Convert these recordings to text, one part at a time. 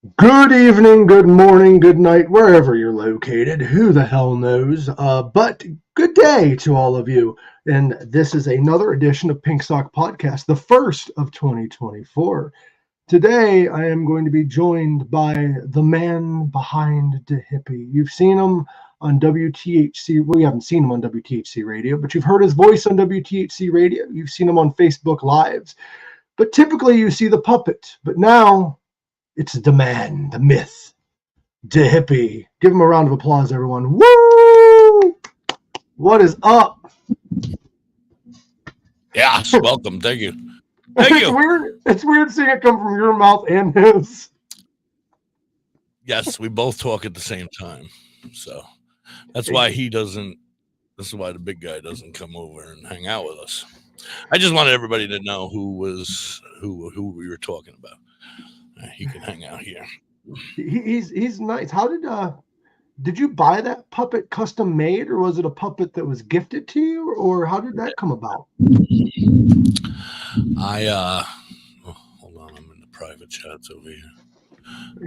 Good evening, good morning, good night, wherever you're located. Who the hell knows? But good day to all of you. And this is another edition of Pink Sock Podcast, the first of 2024. Today, I am going to be joined by the man behind the Hippie. You've seen him on WTHC. Well, you haven't seen him on WTHC Radio, but you've heard his voice on WTHC Radio. You've seen him on Facebook Lives. But typically, you see the puppet. But now, it's the man, the myth, the Hippie. Give him a round of applause, everyone. Woo! What is up? Yes, welcome. Thank you. Thank you. It's weird seeing it come from your mouth and his. Yes, we both talk at the same time. So that's why this is why the big guy doesn't come over and hang out with us. I just wanted everybody to know who we were talking about. He can hang out here. He's nice. How did you buy that puppet custom made, or was it a puppet that was gifted to you, or how did that come about? Hold on, I'm in the private chats over here.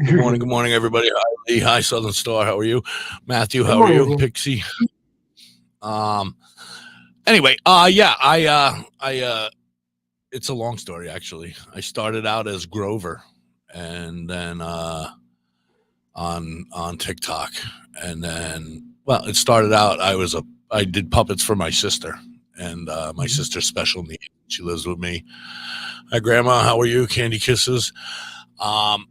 Good morning, everybody. Hi, Lee. Hi, Southern Star. How are you? Matthew, how are you? Pixie. Anyway, it's a long story, actually. I started out as Grover, and then on TikTok, and then it started out I did puppets for my sister, and my sister's special needs. She lives with me. Hi, Grandma, how are you? Candy kisses. So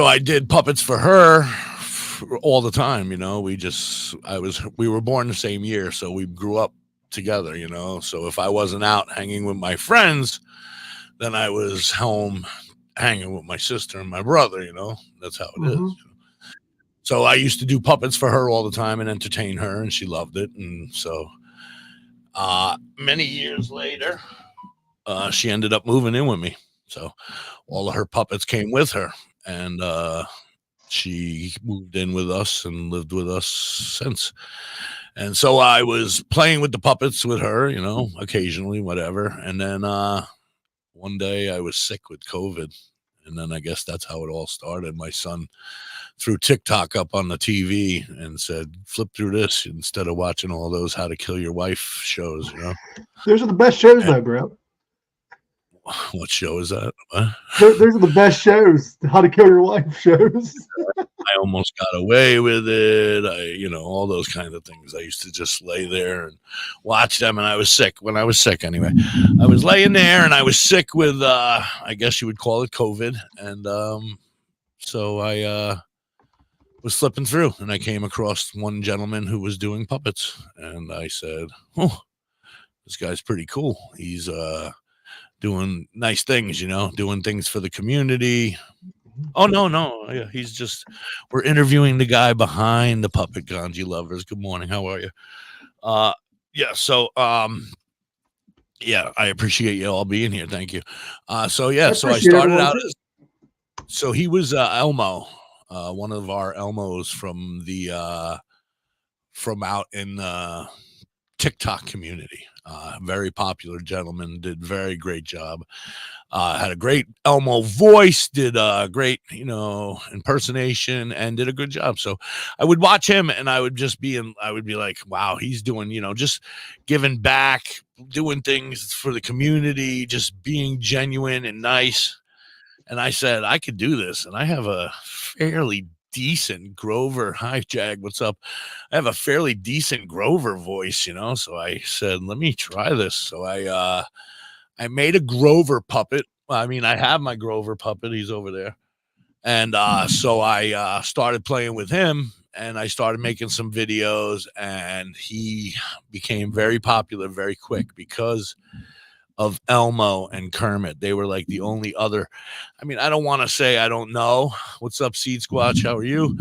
I did puppets for her all the time. We were born the same year, so we grew up together. So if I wasn't out hanging with my friends, then I was home hanging with my sister and my brother, that's how it is. So I used to do puppets for her all the time and entertain her, and she loved it. And so many years later, she ended up moving in with me. So all of her puppets came with her, and she moved in with us and lived with us since. And so I was playing with the puppets with her, occasionally, whatever. And then one day I was sick with COVID, and then I guess that's how it all started. My son threw TikTok up on the TV and said, flip through this instead of watching all those How to Kill Your Wife shows, Those are the best shows, though, bro. What show is that? What? Those are the best shows, How to Kill Your Wife shows. I almost got away with it. All those kind of things. I used to just lay there and watch them, and I was sick. When I was sick, anyway, I was laying there, and I was sick with, I guess you would call it COVID. And so I was flipping through, and I came across one gentleman who was doing puppets, and I said, "Oh, this guy's pretty cool. He's doing nice things, doing things for the community." Oh, no. Yeah, we're interviewing the guy behind the puppet, Ganji lovers. Good morning. How are you? So I appreciate you all being here. Thank you. So I started out so he was Elmo, one of our Elmos from out in the TikTok community. Very popular gentleman, did very great job. Had a great Elmo voice, did a great, impersonation, and did a good job. So I would watch him, and I would be like, wow, he's doing, just giving back, doing things for the community, just being genuine and nice. And I said, I could do this. And I have a fairly decent Grover. Hi, Jag. What's up? I have a fairly decent Grover voice, so I said, let me try this. So I made a Grover puppet. I have my Grover puppet. He's over there. And so I started playing with him, and I started making some videos, and he became very popular very quick because of Elmo and Kermit. They were like the only other. I don't want to say I don't know. What's up, Seed Squatch? How are you?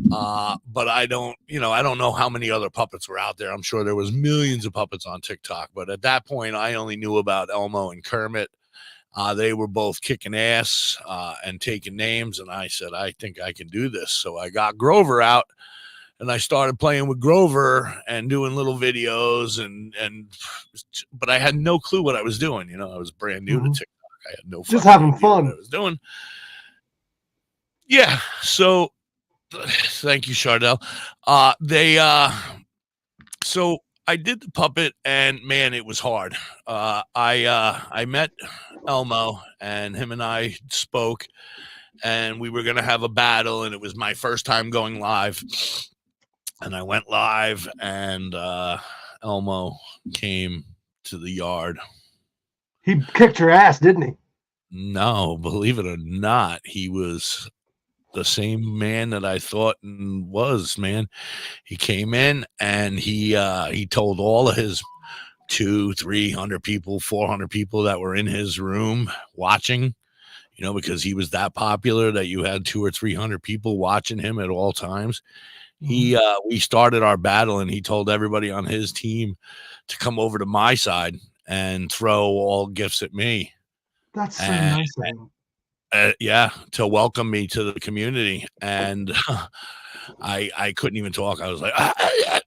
But I don't know how many other puppets were out there. I'm sure there was millions of puppets on TikTok, but at that point, I only knew about Elmo and Kermit. They were both kicking ass and taking names, and I said, I think I can do this. So I got Grover out, and I started playing with Grover and doing little videos, but I had no clue what I was doing. I was brand new to TikTok. I had no just having idea fun. what I was doing. Yeah. So thank you, Chardell. So I did the puppet, and man, it was hard. I met Elmo, and him and I spoke, and we were gonna have a battle, and it was my first time going live. And I went live, and Elmo came to the yard. He kicked your ass, didn't he? No, believe it or not, he was the same man that I thought was, man. He came in, and he told all of his 200-300 people, 400 people that were in his room watching, because he was that popular that you had 200 or 300 people watching him at all times. We started our battle, and he told everybody on his team to come over to my side and throw all gifts at me. That's so nice of him. Yeah, to welcome me to the community. And I couldn't even talk. I was like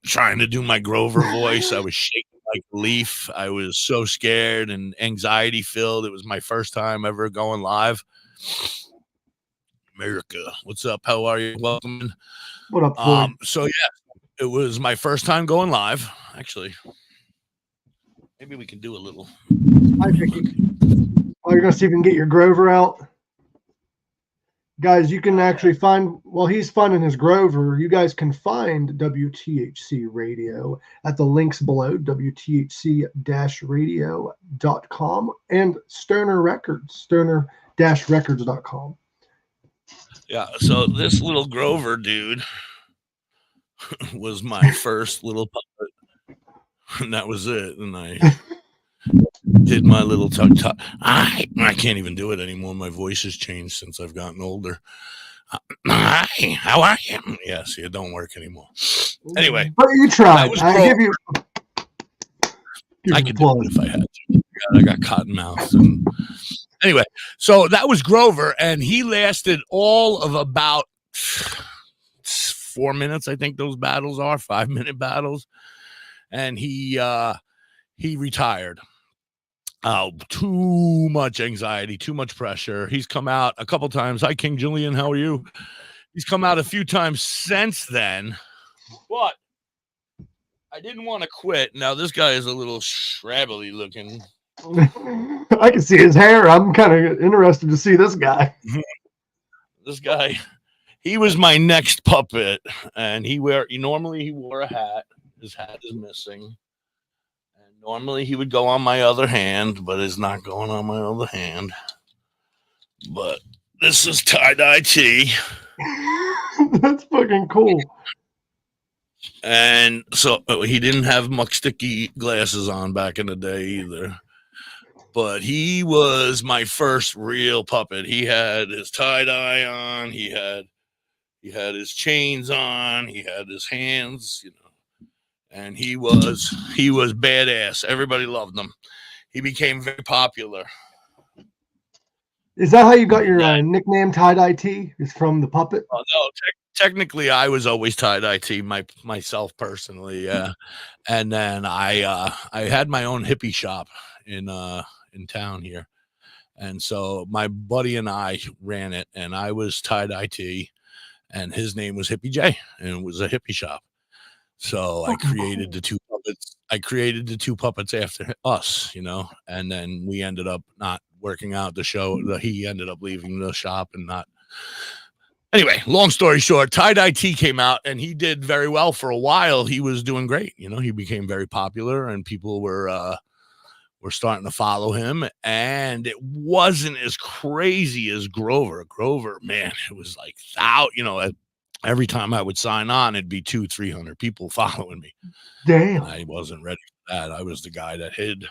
trying to do my Grover voice. I was shaking like a leaf. I was so scared and anxiety filled. It was my first time ever going live. America, what's up? How are you? Welcome. What up, Floyd? So yeah, it was my first time going live. Actually, maybe we can do a little. Hi, Vicky. Oh, you're gonna see if you can get your Grover out, guys. You can actually find, while he's finding his Grover, you guys can find WTHC Radio at the links below, WTHC-radio.com and Stoner Records, stoner-records.com. Yeah, so this little Grover dude was my first little puppet, and that was it. And I did my little talk. I can't even do it anymore. My voice has changed since I've gotten older. Hi, how are you? Yeah, see, it don't work anymore. Anyway, but you tried. I give you. I could do it if I had to. I got cotton mouth. And anyway, so that was Grover, and he lasted all of about 4 minutes. I think those battles are 5-minute battles, and he retired. Too much anxiety, too much pressure. He's come out a couple times. Hi, King Julian. How are you? He's come out a few times since then. But I didn't want to quit. Now, this guy is a little shrabbly looking. I can see his hair. I'm kind of interested to see this guy. This guy, he was my next puppet, and normally he wore a hat. His hat is missing. Normally he would go on my other hand, but it's not going on my other hand. But this is tie-dye tee. That's fucking cool. And so he didn't have much sticky glasses on back in the day either. But he was my first real puppet. He had his tie-dye on. He had his chains on. He had his hands, and he was badass. Everybody loved him. He became very popular. Is that how you got your nickname Tie-Dye T? Is from the puppet? Oh, no, technically I was always Tie-Dye T myself personally. Yeah. And then I had my own hippie shop in town here. And so my buddy and I ran it, and I was Tie-Dye T, and his name was Hippie J, and it was a hippie shop. So I created the two puppets. I created the two puppets after us, and then we ended up not working out the show. He ended up leaving the shop and not. Anyway, long story short, Tie-Dye T came out, and he did very well for a while. He was doing great. He became very popular, and people were starting to follow him. And it wasn't as crazy as Grover. Grover, man, it was like every time I would sign on, it'd be 200-300 people following me. Damn. I wasn't ready for that. I was the guy that hid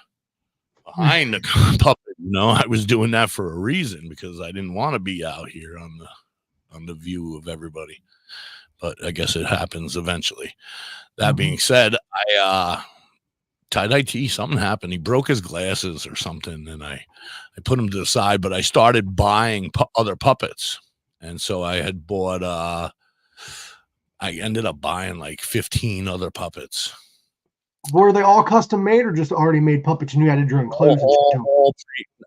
behind the puppet. I was doing that for a reason, because I didn't want to be out here on the view of everybody. But I guess it happens eventually. That being said, Tie-Dye T, something happened. He broke his glasses or something, and I put him to the side. But I started buying other puppets, and so I had bought. I ended up buying like 15 other puppets. Were they all custom made or just already made puppets and you added your own clothes?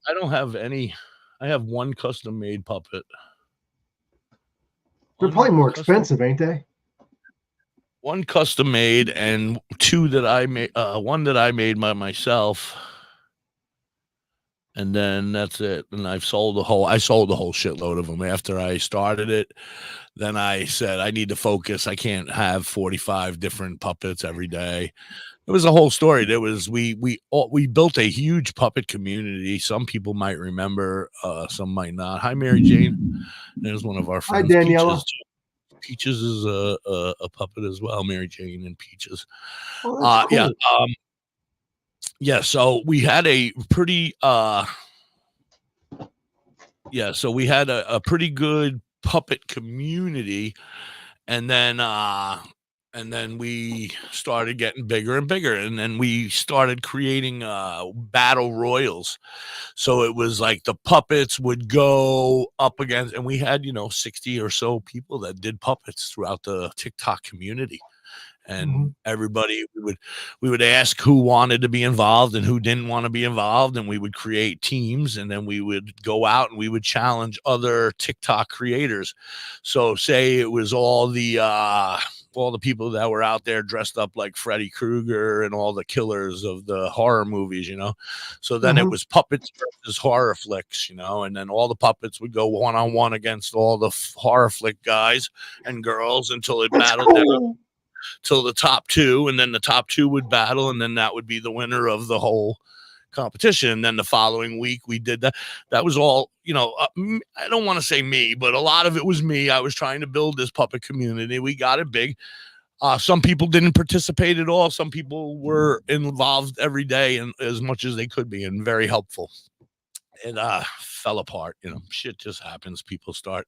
I don't have any. I have one custom made puppet. They're probably more expensive, ain't they? One custom made and two that I made. One that I made by myself, and then that's it. And I sold the whole shitload of them after I started it. Then I said I need to focus. I can't have 45 different puppets every day. It was a whole story. There was we built a huge puppet community. Some people might remember, some might not. Hi, Mary Jane. There's one of our friends. Hi, Daniela. Peaches is a puppet as well. Mary Jane and Peaches. Oh, that's cool. Yeah. Yeah. So we had a pretty so we had a pretty good puppet community, and then we started getting bigger and bigger, and then we started creating battle royals. So it was like the puppets would go up against, and we had 60 or so people that did puppets throughout the TikTok community. And everybody, we would ask who wanted to be involved and who didn't want to be involved, and we would create teams, and then we would go out and we would challenge other TikTok creators. So say it was all the people that were out there dressed up like Freddy Krueger and all the killers of the horror movies, So then it was puppets versus horror flicks, and then all the puppets would go one-on-one against all the horror flick guys and girls until it battled down till the top two, and then the top two would battle, and then that would be the winner of the whole competition. And then the following week we did that. That was all, I don't want to say me, but a lot of it was me. I was trying to build this puppet community. We got it big. Some people didn't participate at all. Some people were involved every day and as much as they could be, and very helpful. It fell apart. Shit just happens. People start.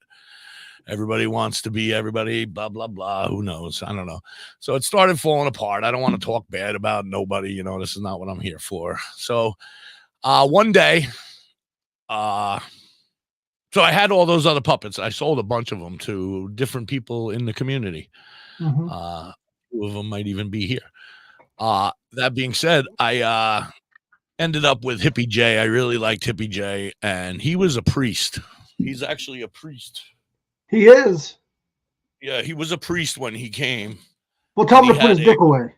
Everybody wants to be everybody, blah, blah, blah. Who knows? I don't know. So it started falling apart. I don't want to talk bad about nobody. This is not what I'm here for. So one day, so I had all those other puppets. I sold a bunch of them to different people in the community. Two of them might even be here. That being said, I ended up with Hippie J. I really liked Hippie J, and he was a priest. He's actually a priest. He is. Yeah, he was a priest when he came. Well, tell him to put his dick away.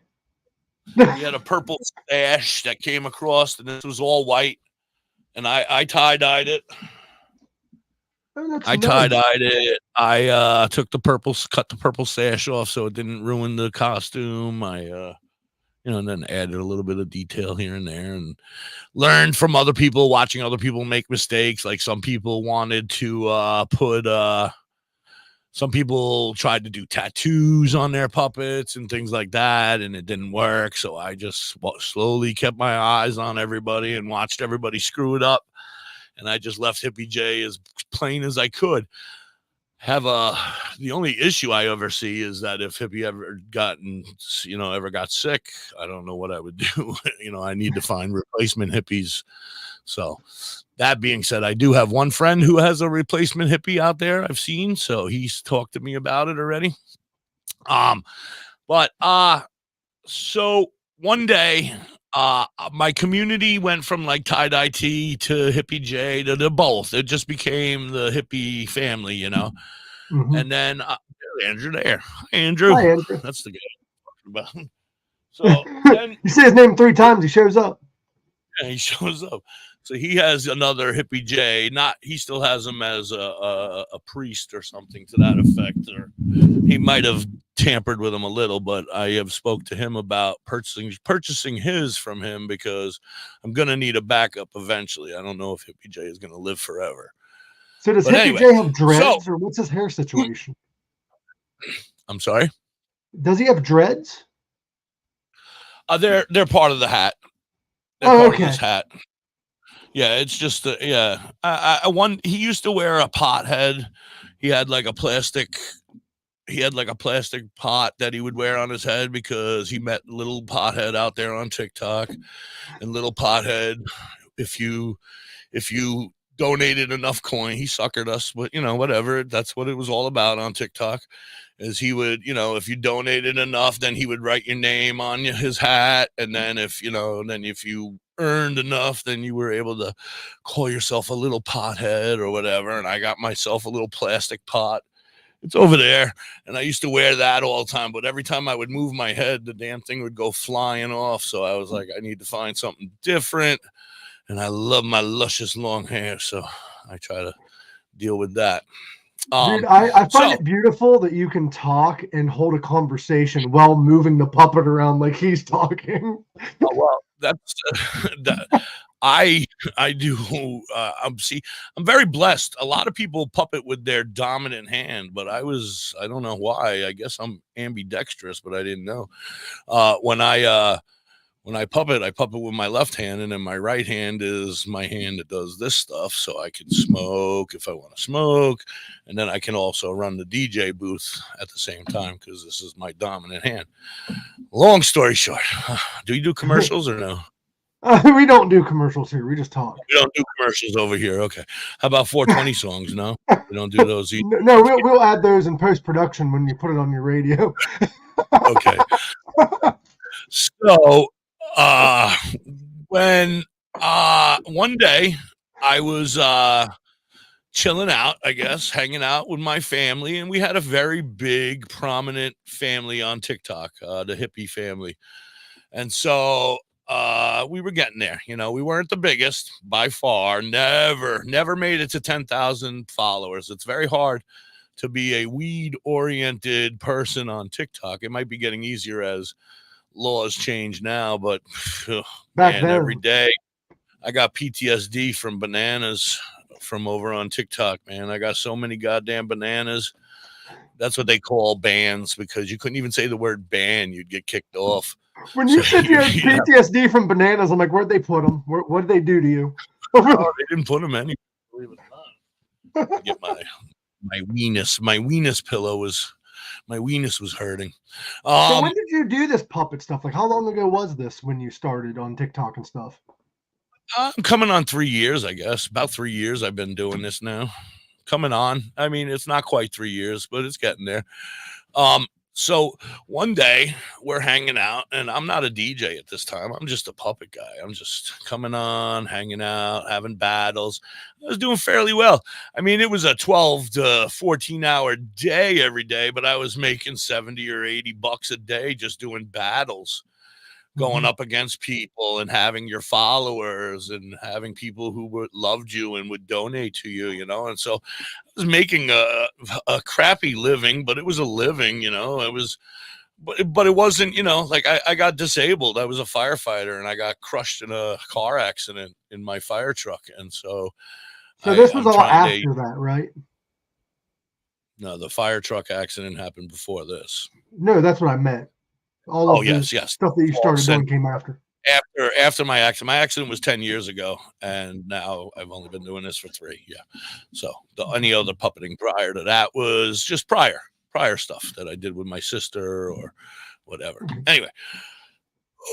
He had a purple stash that came across, and this was all white. And I tie-dyed it. Oh, tie-dyed it. I cut the purple sash off so it didn't ruin the costume. I and then added a little bit of detail here and there, and learned from other people, watching other people make mistakes. Like some people wanted to some people tried to do tattoos on their puppets and things like that, and it didn't work. So I just slowly kept my eyes on everybody and watched everybody screw it up. And I just left Hippie J as plain as I could. The only issue I ever see is that if Hippie ever got sick, I don't know what I would do. I need to find replacement hippies. So that being said, I do have one friend who has a replacement hippie out there I've seen. So he's talked to me about it already. So one day, my community went from like tie-dye T to Hippie J to both. It just became the hippie family, And then Andrew there. Hi, Andrew. That's the guy I'm talking about. So then, you say his name 3 times, he shows up. Yeah, he shows up. So he has another Hippie J. He still has him as a priest or something to that effect, or he might have tampered with him a little. But I have spoke to him about purchasing his from him because I'm gonna need a backup eventually. I don't know if Hippie J is gonna live forever. So does Hippie J have dreads, or what's his hair situation? I'm sorry. Does he have dreads? They're part of the hat. They're part of his hat. Yeah, it's just he used to wear a pot head. He had like a plastic pot that he would wear on his head because he met Little Pothead out there on TikTok. And Little Pothead, if you donated enough coin, he suckered us, but whatever. That's what it was all about on TikTok. Is he would, if you donated enough, then he would write your name on his hat. And then if you earned enough, then you were able to call yourself a little pothead or whatever. And I got myself a little plastic pot It's over there. And I used to wear that all the time. But every time I would move my head, the damn thing would go flying off. So I was like, I need to find something different. And I love my luscious long hair. So I try to deal with that. Dude, I find it beautiful that you can talk and hold a conversation while moving the puppet around like he's talking. Oh, well, that's that. I do. I'm very blessed. A lot of people puppet with their dominant hand, but I don't know why. I guess I'm ambidextrous, but I didn't know. When I puppet with my left hand, and then my right hand is my hand that does this stuff, so I can smoke if I want to smoke, and then I can also run the DJ booth at the same time because this is my dominant hand. Long story short, do you do commercials or no? We don't do commercials here. We just talk. We don't do commercials over here. Okay. How about 420 songs? No, we don't do those either. No, we'll add those in post-production when you put it on your radio. Okay. So, when one day I was chilling out, I guess, hanging out with my family, and we had a very big, prominent family on TikTok, the Hippie family. And so we were getting there. You know, we weren't the biggest by far. Never made it to 10,000 followers. It's very hard to be a weed-oriented person on TikTok. It might be getting easier as laws change now, but man, every day I got PTSD from bananas from over on TikTok, man. I got so many goddamn bananas. That's what they call bans, because you couldn't even say the word ban. You'd get kicked off. When you said you had PTSD from bananas, I'm like, where'd they put them? What did they do to you? Oh, they didn't put them anywhere. Believe it or not. Get my weenus. My weenus pillow was, my weenus was hurting. So when did you do this puppet stuff? Like, how long ago was this when you started on TikTok and stuff? I'm coming on 3 years, I guess. About 3 years I've been doing this now. Coming on. I mean, it's not quite 3 years, but it's getting there. So one day we're hanging out, and I'm not a DJ at this time. I'm just a puppet guy. I'm just coming on, hanging out, having battles. I was doing fairly well. I mean, it was a 12 to 14 hour day every day, but I was making 70 or 80 bucks a day just doing battles, going up against people and having your followers and having people who loved you and would donate to you, you know? And so I was making a crappy living, but it was a living, you know? It was, but it wasn't, you know, like I got disabled. I was a firefighter and I got crushed in a car accident in my fire truck. And so this was all after that, right? No, the fire truck accident happened before this. No, that's what I meant. Yes. Stuff that you started doing came after. After my accident was 10 years ago, and now I've only been doing this for 3. Yeah. So any other puppeting prior to that was just prior stuff that I did with my sister or whatever. Anyway.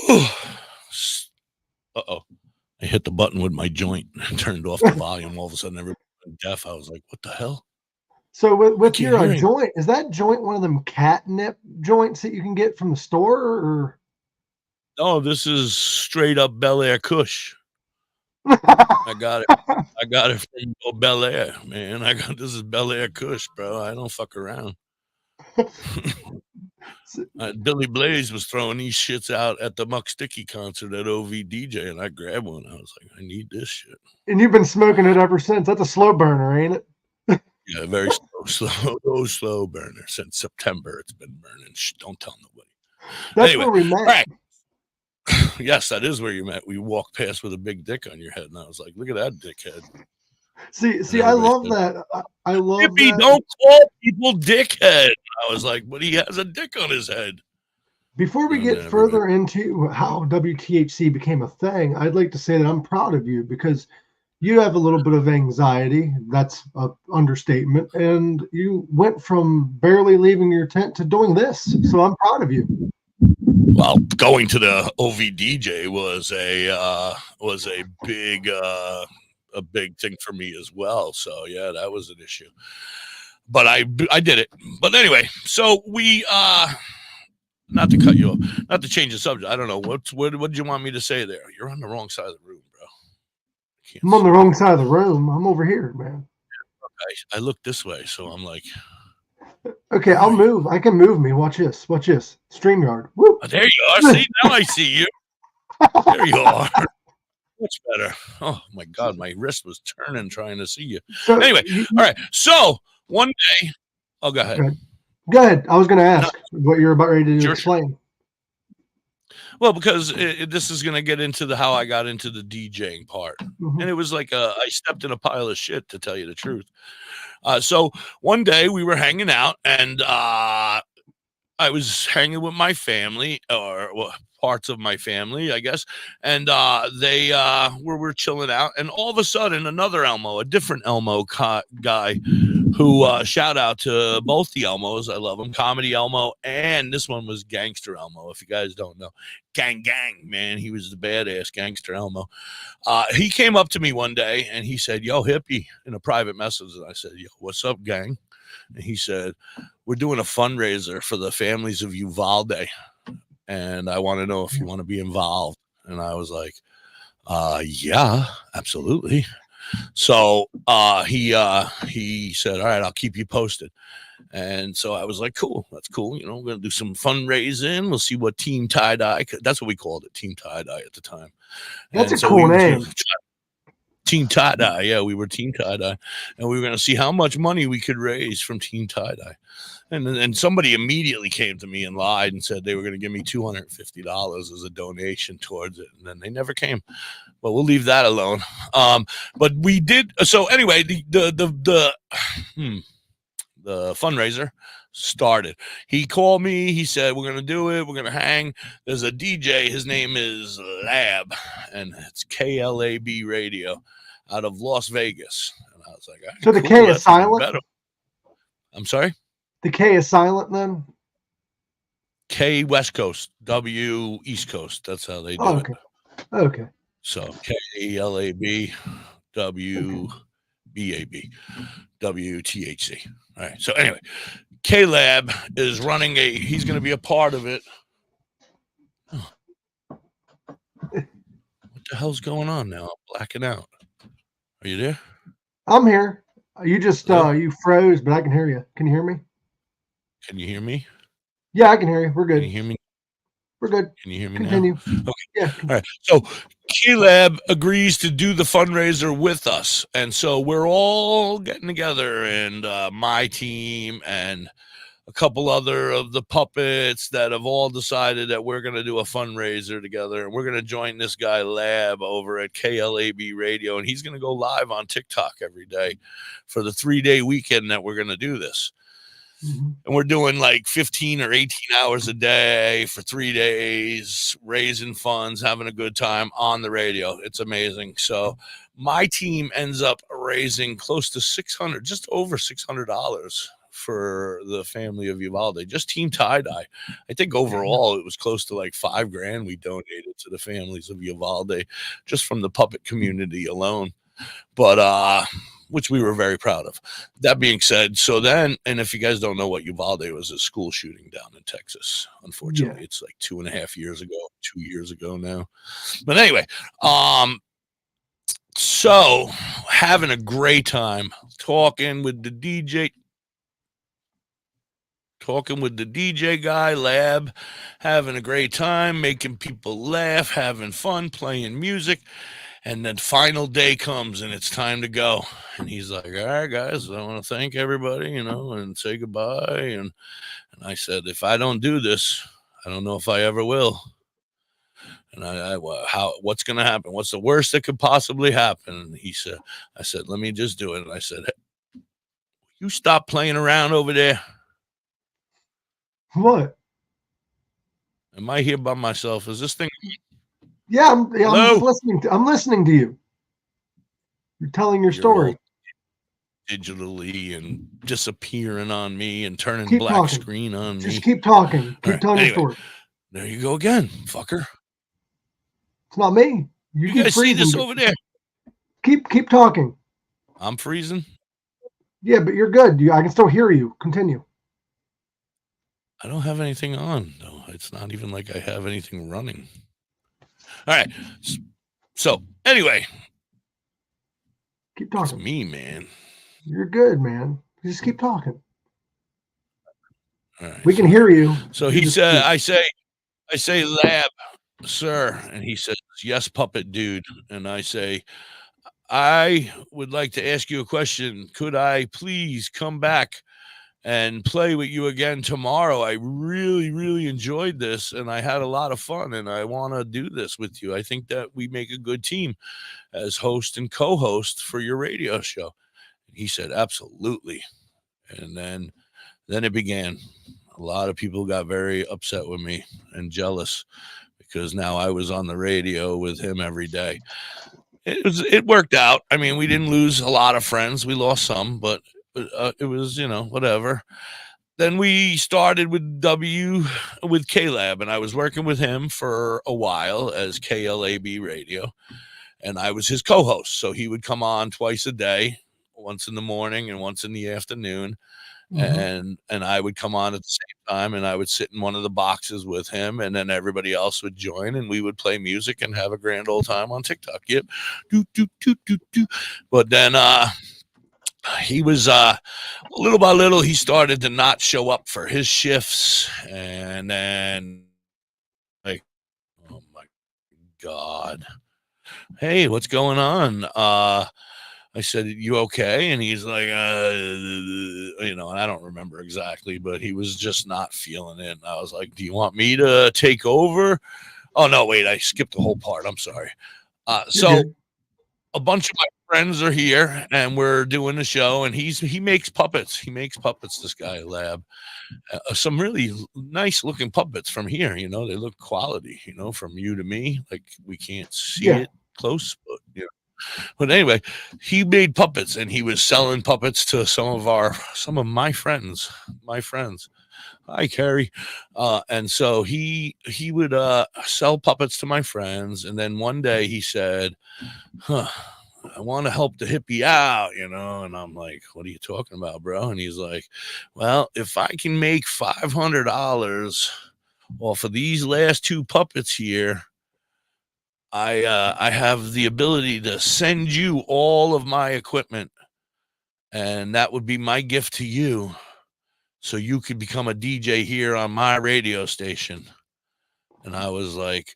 I hit the button with my joint and turned off the volume. All of a sudden, everybody went deaf. I was like, what the hell? So with your joint, is that joint one of them catnip joints that you can get from the store, or? No, this is straight up Bel Air Kush. I got it from Bel Air, man. This is Bel Air Kush, bro. I don't fuck around. Billy Blaze was throwing these shits out at the Muck Sticky concert at OVDJ, and I grabbed one. I was like, I need this shit. And you've been smoking it ever since. That's a slow burner, ain't it? Yeah, very slow burner. Since September, it's been burning. Shh, don't tell nobody. That's anyway, where we met. All right. Yes, that is where you met. We walked past with a big dick on your head, and I was like, "Look at that dickhead." See, I love that. I love Hippie, that. don't call people dickhead. I was like, but he has a dick on his head. Before we get further into how WTHC became a thing, I'd like to say that I'm proud of you because you have a little bit of anxiety. That's an understatement. And you went from barely leaving your tent to doing this. So I'm proud of you. Well, going to the OVDJ was a big thing for me as well. So yeah, that was an issue. But I did it. But anyway, so we not to cut you off, not to change the subject. I don't know what did you want me to say there? You're on the wrong side of the room, bro. I'm on the wrong side of the room. I'm over here, man. I look this way, so I'm like, Okay, I'll move. I can move me. Watch this. Watch this. StreamYard. Woo. Oh, there you are. See, now I see you. There you are. Much better. Oh my God, my wrist was turning trying to see you. So Anyway, all right. So one day, oh, go ahead. Go ahead. I was going to No, ask what you're about ready to sure. explain. Well, because this is going to get into how I got into the DJing part. Mm-hmm. And it was like I stepped in a pile of shit, to tell you the truth. So one day we were hanging out, and I was hanging with my family, or parts of my family, I guess. And they were chilling out. And all of a sudden, another Elmo, a different Elmo guy, who shout out to both the Elmos. I love them. Comedy Elmo. And this one was Gangster Elmo, if you guys don't know. Gang, man. He was the badass Gangster Elmo. He came up to me one day and he said, "Yo, Hippie," in a private message. And I said, "Yo, what's up, gang?" And he said, "We're doing a fundraiser for the families of Uvalde. And I want to know if you want to be involved." And I was like, yeah, absolutely. So he said, "All right, I'll keep you posted." And so I was like, cool, that's cool. You know, we're going to do some fundraising. We'll see what Team Tie-Dye, that's what we called it, Team Tie-Dye at the time. That's and a cool name. Team Tie-Dye. Yeah, we were Team Tie-Dye. And we were going to see how much money we could raise from Team Tie-Dye. And somebody immediately came to me and lied and said they were going to give me $250 as a donation towards it. And then they never came. But we'll leave that alone. But we did. So anyway, the fundraiser started. He called me. He said, "We're going to do it. We're going to hang. There's a DJ. His name is Lab, and it's KLAB Radio out of Las Vegas." And I was like, "All right, so the cool, K is silent? I'm sorry? The K is silent then? K West Coast, W East Coast. That's how they do okay. it. Okay. So KLAB, WBAB, WTHC. All right. So anyway, K-Lab is running he's going to be a part of it. Oh. What the hell's going on now? I'm blacking out. Are you there? I'm here. You just, you froze, but I can hear you. Can you hear me? Can you hear me? Yeah, I can hear you. We're good. Can you hear me? We're good. Can you hear me Continue. now? Okay. Yeah. All right. So K-Lab agrees to do the fundraiser with us. And so we're all getting together, and my team and a couple other of the puppets that have all decided that we're going to do a fundraiser together. And we're going to join this guy Lab over at KLAB Radio. And he's going to go live on TikTok every day for the 3-day weekend that we're going to do this. Mm-hmm. And we're doing like 15 or 18 hours a day for 3 days, raising funds, having a good time on the radio. It's amazing. So my team ends up raising close to $600, just over $600 for the family of Uvalde, just Team Tie-Dye. I think overall it was close to like $5,000 we donated to the families of Uvalde, just from the puppet community alone. But which we were very proud of. That being said, so then, and if you guys don't know what Uvalde was, a school shooting down in Texas. Unfortunately, It's like 2.5 years ago, 2 years ago now. But anyway, so having a great time talking with the DJ guy, Lab, having a great time, making people laugh, having fun, playing music. And then final day comes and it's time to go. And he's like, "All right, guys, I want to thank everybody, and say goodbye." And I said, "If I don't do this, I don't know if I ever will." And what's going to happen? What's the worst that could possibly happen? And I said, "Let me just do it." And I said, "Hey, you stop playing around over there." What? Am I here by myself? Is this thing? Yeah, I'm just listening. I'm listening to you. You're telling your story digitally and disappearing on me and turning keep black talking. Screen on me. Just keep talking. Keep telling your story. There you go again, fucker. It's not me. You keep guys freezing, see this over there? Keep talking. I'm freezing. Yeah, but you're good. I can still hear you. Continue. I don't have anything on, though. It's not even like I have anything running. All right. So anyway, keep talking. It's me, man. You're good, man. Just keep talking. All right. We can hear you. So You he just said, speak. I say, lab, sir. And he says, yes, puppet dude. And I say, I would like to ask you a question. Could I please come back and play with you again tomorrow? I really, really enjoyed this and I had a lot of fun and I want to do this with you. I think that we make a good team as host and co-host for your radio show. And he said, absolutely. And then it began. A lot of people got very upset with me and jealous because now I was on the radio with him every day. It worked out. I mean, we didn't lose a lot of friends. We lost some, but it was, whatever. Then we started with K-Lab, and I was working with him for a while as KLAB radio, and I was his co-host. So he would come on twice a day, once in the morning and once in the afternoon. And I would come on at the same time and I would sit in one of the boxes with him and then everybody else would join and we would play music and have a grand old time on TikTok. Yep. Do, do, do, do, do. But then he was little by little he started to not show up for his shifts and then like, oh my God. Hey, what's going on? I said, you okay? And he's like, and I don't remember exactly, but he was just not feeling it. And I was like, do you want me to take over? Oh, no, wait, I skipped the whole part. I'm sorry. So a bunch of my friends are here and we're doing the show and he makes puppets. He makes puppets, this guy, Lab. Some really nice looking puppets from here. They look quality, from you to me. Like we can't see it close, but But anyway, he made puppets and he was selling puppets to some of my friends. Hi, Carrie. And so he would sell puppets to my friends. And then one day he said, I want to help the hippie out, and I'm like, what are you talking about, bro? And he's like, well, if I can make $500 off of these last two puppets here, I have the ability to send you all of my equipment, and that would be my gift to you, so you could become a DJ here on my radio station. And I was like,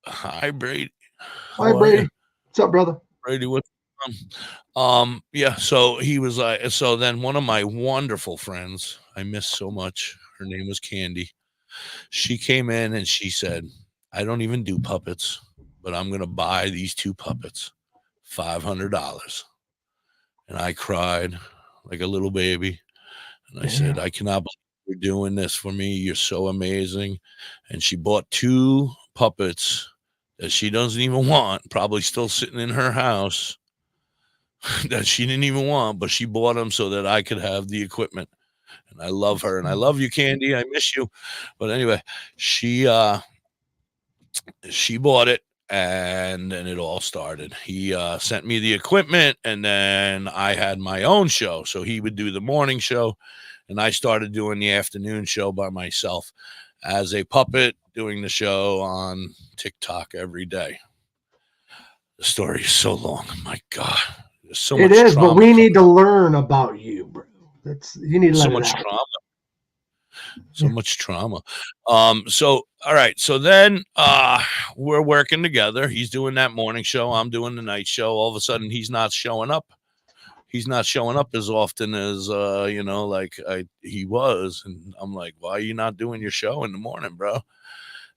"Hi, Brady. Hi, Brady. What's up, brother? Brady, what's yeah." So he was like, so then one of my wonderful friends, I miss so much. Her name was Candy. She came in and she said, "I don't even do puppets, but I'm going to buy these two puppets, $500. And I cried like a little baby. And I said, I cannot believe you're doing this for me. You're so amazing. And she bought two puppets that she doesn't even want, probably still sitting in her house that she didn't even want, but she bought them so that I could have the equipment. And I love her and I love you, Candy. I miss you. But anyway, she bought it and then it all started. He sent me the equipment and then I had my own show. So he would do the morning show and I started doing the afternoon show by myself as a puppet, doing the show on TikTok every day. The story is so long. My God. There's so much It is, trauma. but we need to learn about you, bro. You need to so let much it out. trauma. So much trauma. So all right. So then we're working together. He's doing that morning show. I'm doing the night show. All of a sudden he's not showing up. He's not showing up as often as he was. And I'm like, why are you not doing your show in the morning, bro?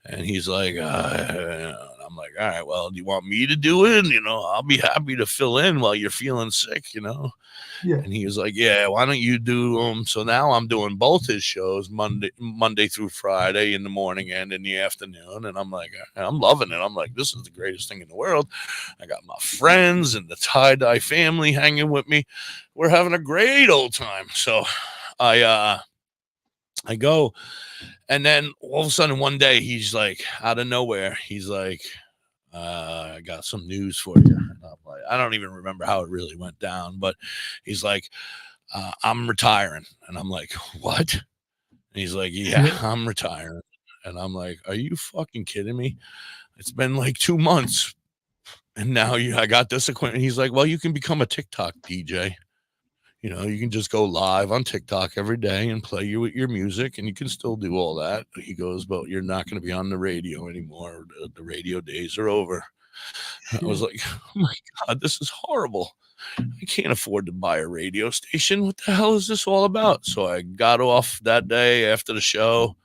And he's like, I'm like, all right, well, do you want me to do it? I'll be happy to fill in while you're feeling sick, Yeah. And he was like, yeah, why don't you do them? So now I'm doing both his shows Monday through Friday in the morning and in the afternoon. And I'm like, I'm loving it. I'm like, this is the greatest thing in the world. I got my friends and the tie-dye family hanging with me. We're having a great old time. So I go, and then all of a sudden one day he's like, out of nowhere, he's like, I got some news for you. And I'm like, I don't even remember how it really went down, but he's like, I'm retiring. And I'm like, what? And he's like, yeah, I'm retiring. And I'm like, are you fucking kidding me? It's been like 2 months. And now I got this equipment. He's like, well, you can become a TikTok DJ. You can just go live on TikTok every day and play you with your music, and you can still do all that. He goes, but you're not going to be on the radio anymore. The radio days are over. I was like, oh my God, this is horrible. I can't afford to buy a radio station. What the hell is this all about? So I got off that day after the show.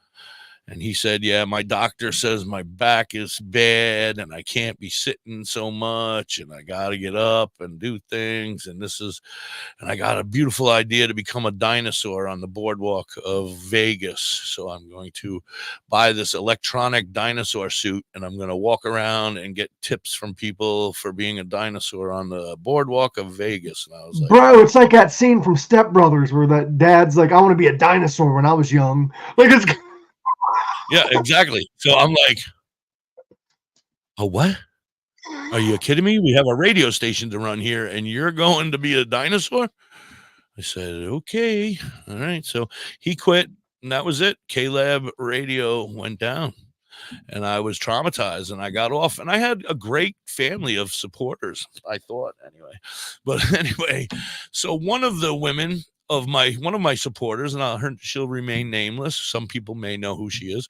And he said, yeah, my doctor says my back is bad and I can't be sitting so much and I got to get up and do things. And I got a beautiful idea to become a dinosaur on the boardwalk of Vegas. So I'm going to buy this electronic dinosaur suit and I'm going to walk around and get tips from people for being a dinosaur on the boardwalk of Vegas. And I was like, bro, it's like that scene from Step Brothers where that dad's like, I want to be a dinosaur when I was young. Like, it's. Yeah, exactly. So I'm like, oh, what? Are you kidding me? We have a radio station to run here and you're going to be a dinosaur? I said, okay. All right. So he quit and that was it. K-Lab radio went down and I was traumatized and I got off and I had a great family of supporters, I thought anyway. But anyway, so one of my supporters, and she'll remain nameless. Some people may know who she is.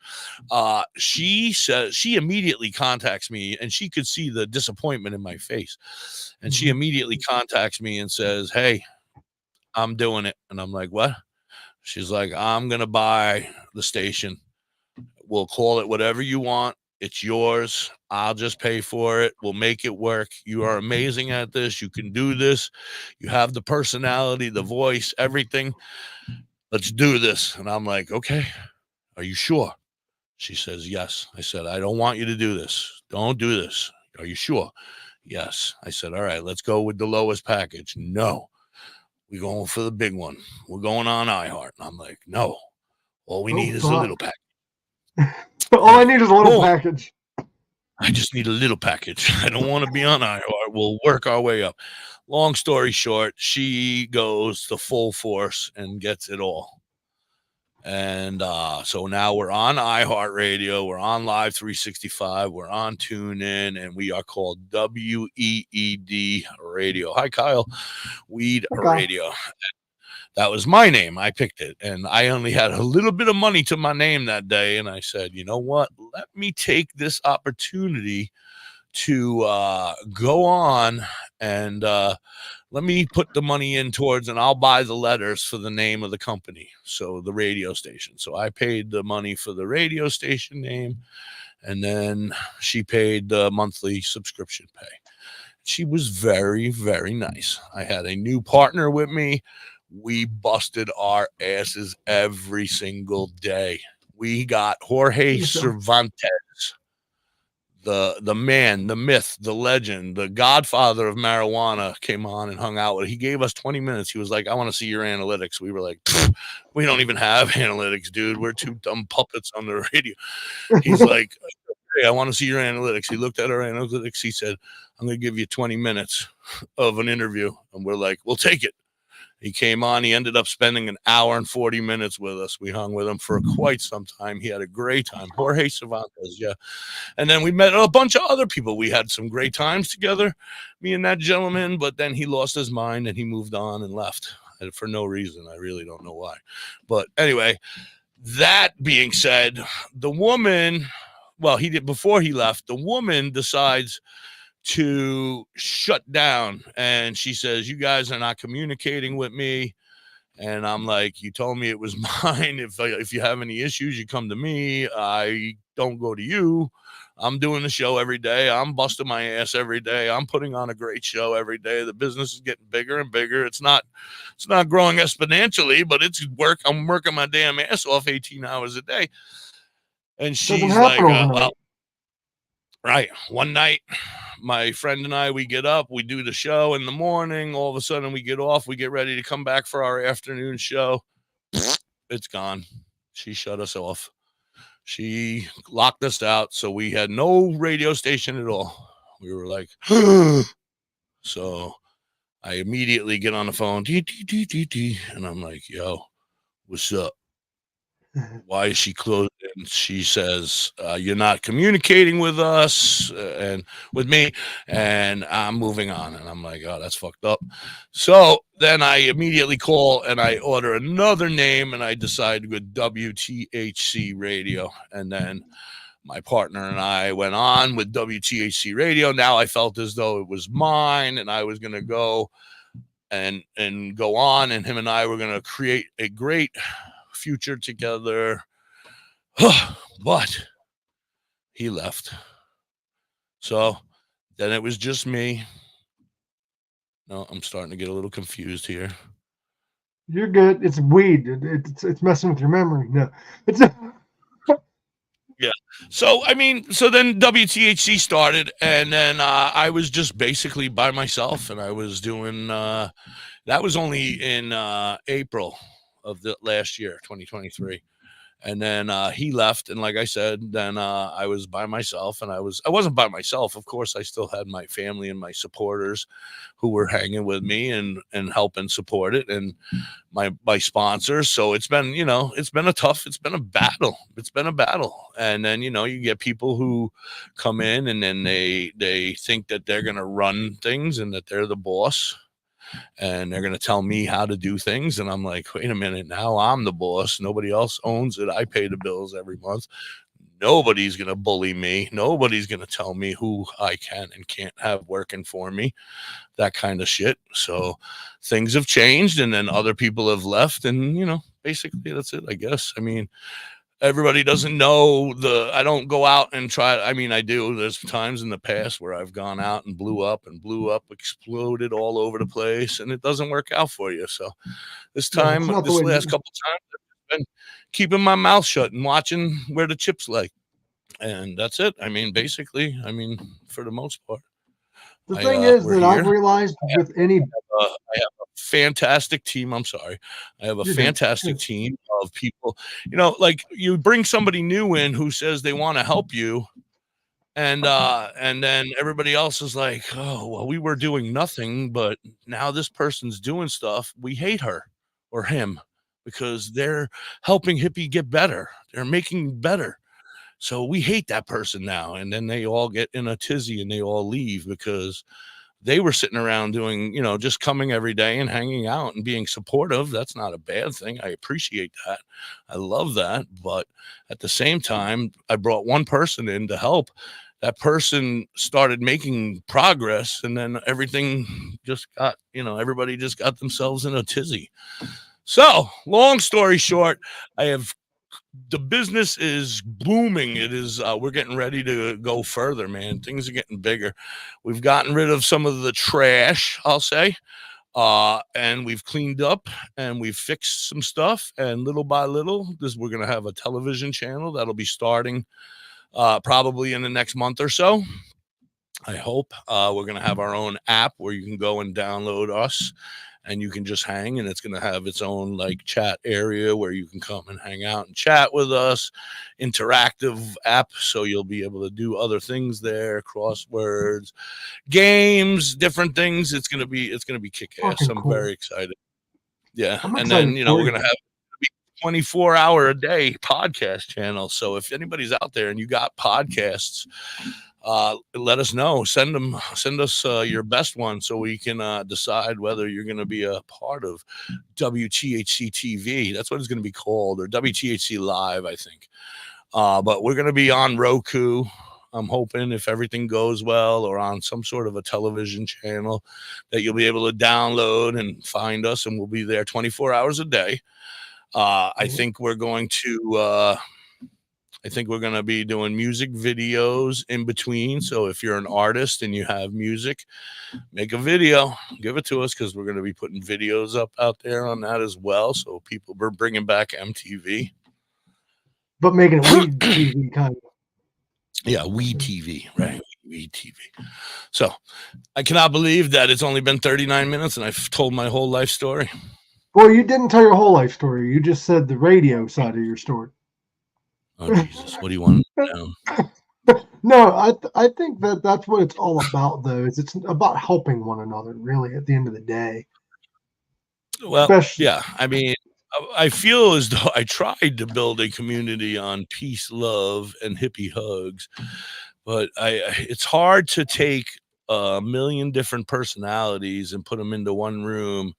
She says she immediately contacts me, and she could see the disappointment in my face. And she immediately contacts me and says, "Hey, I'm doing it." And I'm like, "What?" She's like, "I'm gonna buy the station. We'll call it whatever you want. It's yours. I'll just pay for it. We'll make it work. You are amazing at this. You can do this. You have the personality, the voice, everything. Let's do this." And I'm like, okay, are you sure? She says, yes. I said, I don't want you to do this. Don't do this. Are you sure? Yes. I said, all right, let's go with the lowest package. No, we're going for the big one. We're going on iHeart. And I'm like, no, all we need is a little package. All I need is a little package. I just need a little package. I don't want to be on iHeart. We'll work our way up. Long story short, she goes to full force and gets it all. And so now we're on iHeartRadio. We're on Live 365. We're on TuneIn, and we are called WEED Radio. Hi, Kyle. Weed Radio. That was my name. I picked it. And I only had a little bit of money to my name that day. And I said, you know what? Let me take this opportunity to go on and let me put the money in towards, and I'll buy the letters for the name of the company. So the radio station. So I paid the money for the radio station name. And then she paid the monthly subscription pay. She was very, very nice. I had a new partner with me. We busted our asses every single day. We got Jorge Cervantes, the man, the myth, the legend, the godfather of marijuana, came on and hung out with. He gave us 20 minutes. He was like, I want to see your analytics. We were like, we don't even have analytics, dude. We're two dumb puppets on the radio. He's like, hey, I want to see your analytics. He looked at our analytics. He said, I'm going to give you 20 minutes of an interview. And we're like, we'll take it. He came on. He ended up spending an hour and 40 minutes with us. We hung with him for quite some time. He had a great time. Jorge Cervantes, yeah. And then we met a bunch of other people. We had some great times together, me and that gentleman. But then he lost his mind and he moved on and left for no reason. I really don't know why. But anyway, that being said, the woman, well, he did before he left, the woman decides to shut down, and she says, you guys are not communicating with me. And I'm like, you told me it was mine. If you have any issues, you come to me. I don't go to you. I'm doing the show every day. I'm busting my ass every day. I'm putting on a great show every day. The business is getting bigger and bigger. It's not growing exponentially, but it's work. I'm working my damn ass off 18 hours a day. And she's like, well, right. One night, my friend and I, we get up, we do the show in the morning. All of a sudden we get off, we get ready to come back for our afternoon show. It's gone. She shut us off. She locked us out. So we had no radio station at all. We were like, so I immediately get on the phone, and I'm like, yo, what's up? why is she closed? And she says, you're not communicating with us and with me, and I'm moving on. And I'm like, oh, that's fucked up. So then I immediately call and I order another name, and I decide with WTHC Radio. And then my partner and I went on with WTHC Radio. Now I felt as though it was mine, and I was going to go and go on, and him and I were going to create a great future together. But he left. So then it was just me. No, I'm starting to get a little confused here. You're good. It's weed. It's messing with your memory. No, it's yeah. So I mean, so then WTHC started, and then I was just basically by myself, and I was doing. That was only in April of the last year, 2023. And then he left, and like I said, then I was by myself, and I wasn't by myself. Of course, I still had my family and my supporters who were hanging with me and helping support it, and my sponsors. So it's been it's been a battle. It's been a battle. And then you get people who come in, and then they think that they're gonna run things and that they're the boss, and they're going to tell me how to do things. And I'm like, wait a minute, now I'm the boss. Nobody else owns it. I pay the bills every month. Nobody's going to bully me. Nobody's going to tell me who I can and can't have working for me, that kind of shit. So things have changed, and then other people have left, and basically that's it, I guess. I mean, everybody doesn't know I don't go out and try. I mean, I do. There's times in the past where I've gone out and blew up, exploded all over the place, and it doesn't work out for you. So this last couple times, I've been keeping my mouth shut and watching where the chips lay. And that's it. I mean, basically, for the most part. The thing is that I've realized with any... I have a fantastic team. I'm sorry. I have a fantastic team of people. Like you bring somebody new in who says they want to help you, and then everybody else is like, oh, well, we were doing nothing, but now this person's doing stuff. We hate her or him because they're helping Hippie get better. They're making better. So we hate that person now. And then they all get in a tizzy and they all leave because they were sitting around doing, just coming every day and hanging out and being supportive. That's not a bad thing. I appreciate that. I love that. But at the same time, I brought one person in to help. That person started making progress, and then everything just got, everybody just got themselves in a tizzy. So long story short, the business is booming. It is, we're getting ready to go further, man. Things are getting bigger. We've gotten rid of some of the trash, I'll say, and we've cleaned up and we've fixed some stuff. And little by little, we're going to have a television channel that'll be starting probably in the next month or so. I hope we're going to have our own app where you can go and download us. And you can just hang, and it's going to have its own like chat area where you can come and hang out and chat with us. Interactive app, so you'll be able to do other things there, crosswords, games, different things. It's going to be kick-ass. I'm cool. Very excited. Yeah, and then we're going to have a 24-hour a day podcast channel. So if anybody's out there and you got podcasts, let us know. Send us your best one so we can decide whether you're going to be a part of WTHC TV. That's what it's going to be called, or WTHC Live, I think. But we're going to be on Roku. I'm hoping, if everything goes well, or on some sort of a television channel that you'll be able to download and find us, and we'll be there 24 hours a day. I think we're going to be doing music videos in between. So if you're an artist and you have music, make a video, give it to us, because we're going to be putting videos up out there on that as well. So we're bringing back MTV. But making it weed TV kind of. Yeah, weed TV, right? Weed TV. So I cannot believe that it's only been 39 minutes and I've told my whole life story. Well, you didn't tell your whole life story. You just said the radio side of your story. Oh, Jesus. What do you want to know? No, I think that's what it's all about, though. It's about helping one another, really, at the end of the day. Well, yeah. I mean, I feel as though I tried to build a community on peace, love, and hippie hugs, but it's hard to take a million different personalities and put them into one room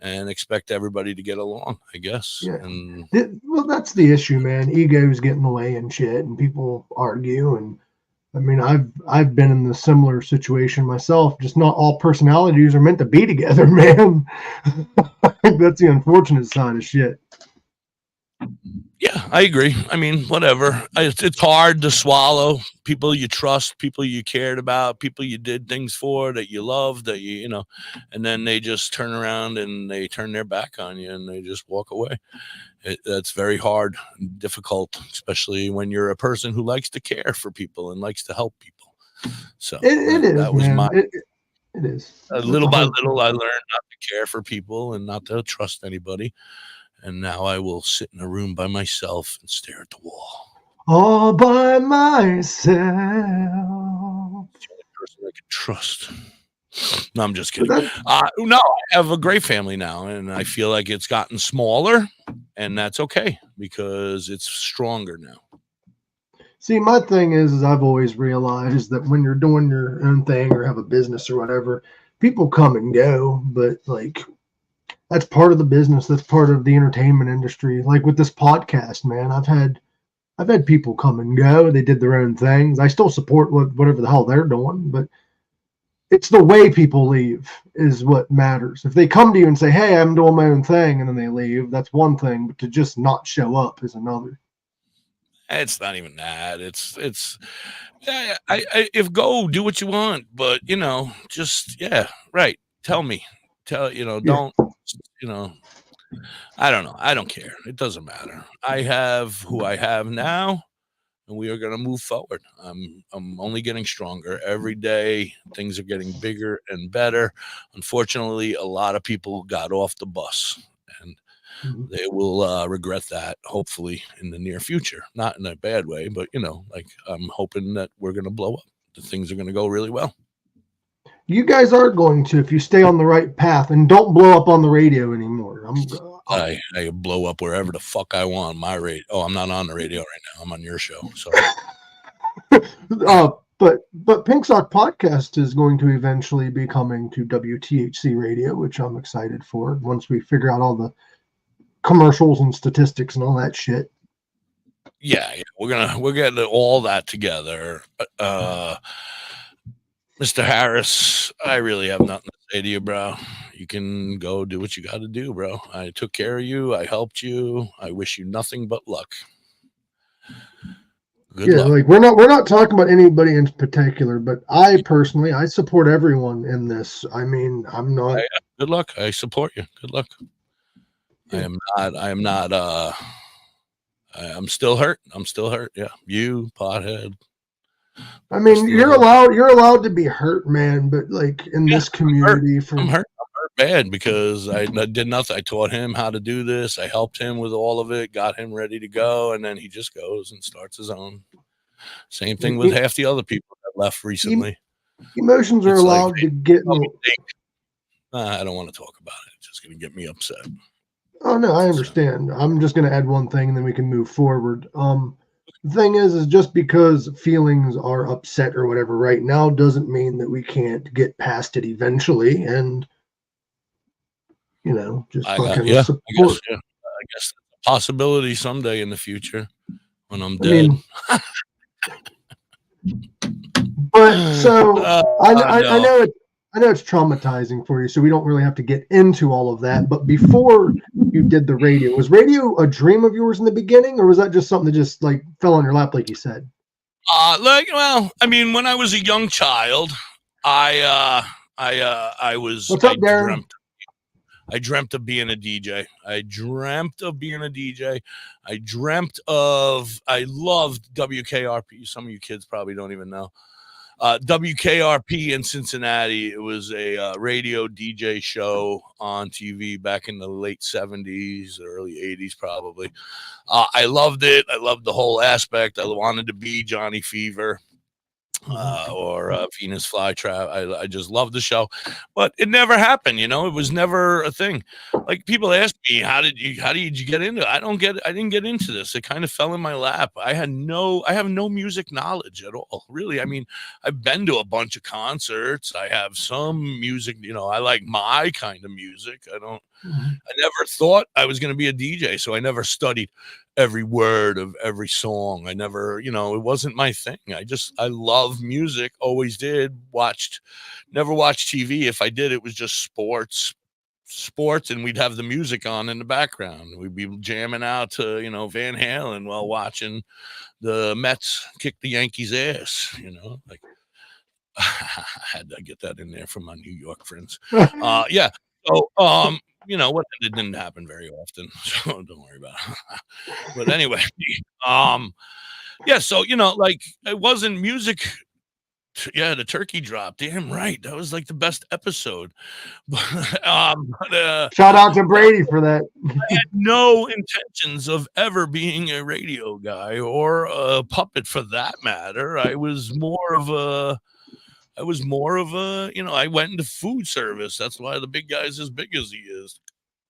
and expect everybody to get along, I guess. Yeah. And Well, that's the issue, man. Egos get in the way and shit, and people argue. And I mean, I've been in the similar situation myself. Just not all personalities are meant to be together, man. That's the unfortunate side of shit. yeah, I agree. I mean, whatever. It's hard to swallow people you trust, people you cared about, people you did things for, that you loved, that you know, and then they just turn around and they turn their back on you and they just walk away. That's very hard and difficult, especially when you're a person who likes to care for people and likes to help people. So It is, that was man. my It is. little by little. I learned not to care for people and not to trust anybody. And now I will sit in a room by myself and stare at the wall. All by myself. The only person I can trust. No, I'm just kidding. No, I have a great family now, and I feel like it's gotten smaller, and that's okay because it's stronger now. See, my thing is I've always realized that when you're doing your own thing or have a business or whatever, people come and go, but like that's part of the business. That's part of the entertainment industry. Like with this podcast, man, I've had people come and go. They did their own things. I still support whatever the hell they're doing, but it's the way people leave is what matters. If they come to you and say, "Hey, I'm doing my own thing," and then they leave, that's one thing. But to just not show up is another. It's not even that. It's if go do what you want, but just right. Tell me, don't I don't know. I don't care. It doesn't matter. I have who I have now, and we are going to move forward. I'm only getting stronger every day. Things are getting bigger and better. Unfortunately, a lot of people got off the bus, and they will regret that, hopefully, in the near future. Not in a bad way, but, like I'm hoping that we're going to blow up. The things are going to go really well. You guys are going to, if you stay on the right path and don't blow up on the radio anymore. I blow up wherever the fuck I want. My radio. Oh, I'm not on the radio right now. I'm on your show. Sorry. But Pink Sock Podcast is going to eventually be coming to WTHC Radio, which I'm excited for. Once we figure out all the commercials and statistics and all that shit. Yeah, we're getting all that together. Mr. Harris, I really have nothing to say to you, bro. You can go do what you got to do, bro. I took care of you. I helped you. I wish you nothing but luck. Good luck. Like we're not talking about anybody in particular, but I personally, I support everyone in this. I mean, I'm not. Good luck. I support you. Good luck. Yeah. I'm still hurt. Yeah. You, pothead. I mean, you're allowed to be hurt, man, but like in this community, I'm hurt bad because I did nothing. I taught him how to do this. I helped him with all of it, got him ready to go, and then he just goes and starts his own. Same thing with half the other people that left recently. Emotions are allowed to get. I don't want to talk about it. It's just going to get me upset. Oh no, I understand. I'm just going to add one thing, and then we can move forward. The thing is just because feelings are upset or whatever right now doesn't mean that we can't get past it eventually, and just fucking support. I guess a possibility someday in the future when I'm dead. But so I know it's traumatizing for you, so we don't really have to get into all of that. But before you did the radio, was radio a dream of yours in the beginning, or was that just something that just like fell on your lap, like you said? I mean, when I was a young child, I was. What's up, Darren? I dreamt of being a DJ. I loved WKRP. Some of you kids probably don't even know. WKRP in Cincinnati. It was a radio DJ show on TV back in the late 70s, early 80s, probably. I loved it. I loved the whole aspect. I wanted to be Johnny Fever. or Venus Flytrap. I just love the show, but it never happened. It was never a thing. Like people ask me, how did you get into it? I didn't get into this. It kind of fell in my lap. I have no music knowledge at all, really. I mean, I've been to a bunch of concerts. I have some music, I like my kind of music. I never thought I was going to be a DJ, so I never studied every word of every song. I never, it wasn't my thing. I love music, always did. Never watched TV. If I did, it was just sports, and we'd have the music on in the background. We'd be jamming out to, Van Halen while watching the Mets kick the Yankees' ass, like I had to get that in there for my New York friends. Yeah. So, what it didn't happen very often, so don't worry about it. But anyway, yeah. So like it wasn't music. Yeah, the turkey drop. Damn right, that was like the best episode. But, shout out to Brady for that. I had no intentions of ever being a radio guy or a puppet, for that matter. I was more of a, I went into food service. That's why the big guy's as big as he is,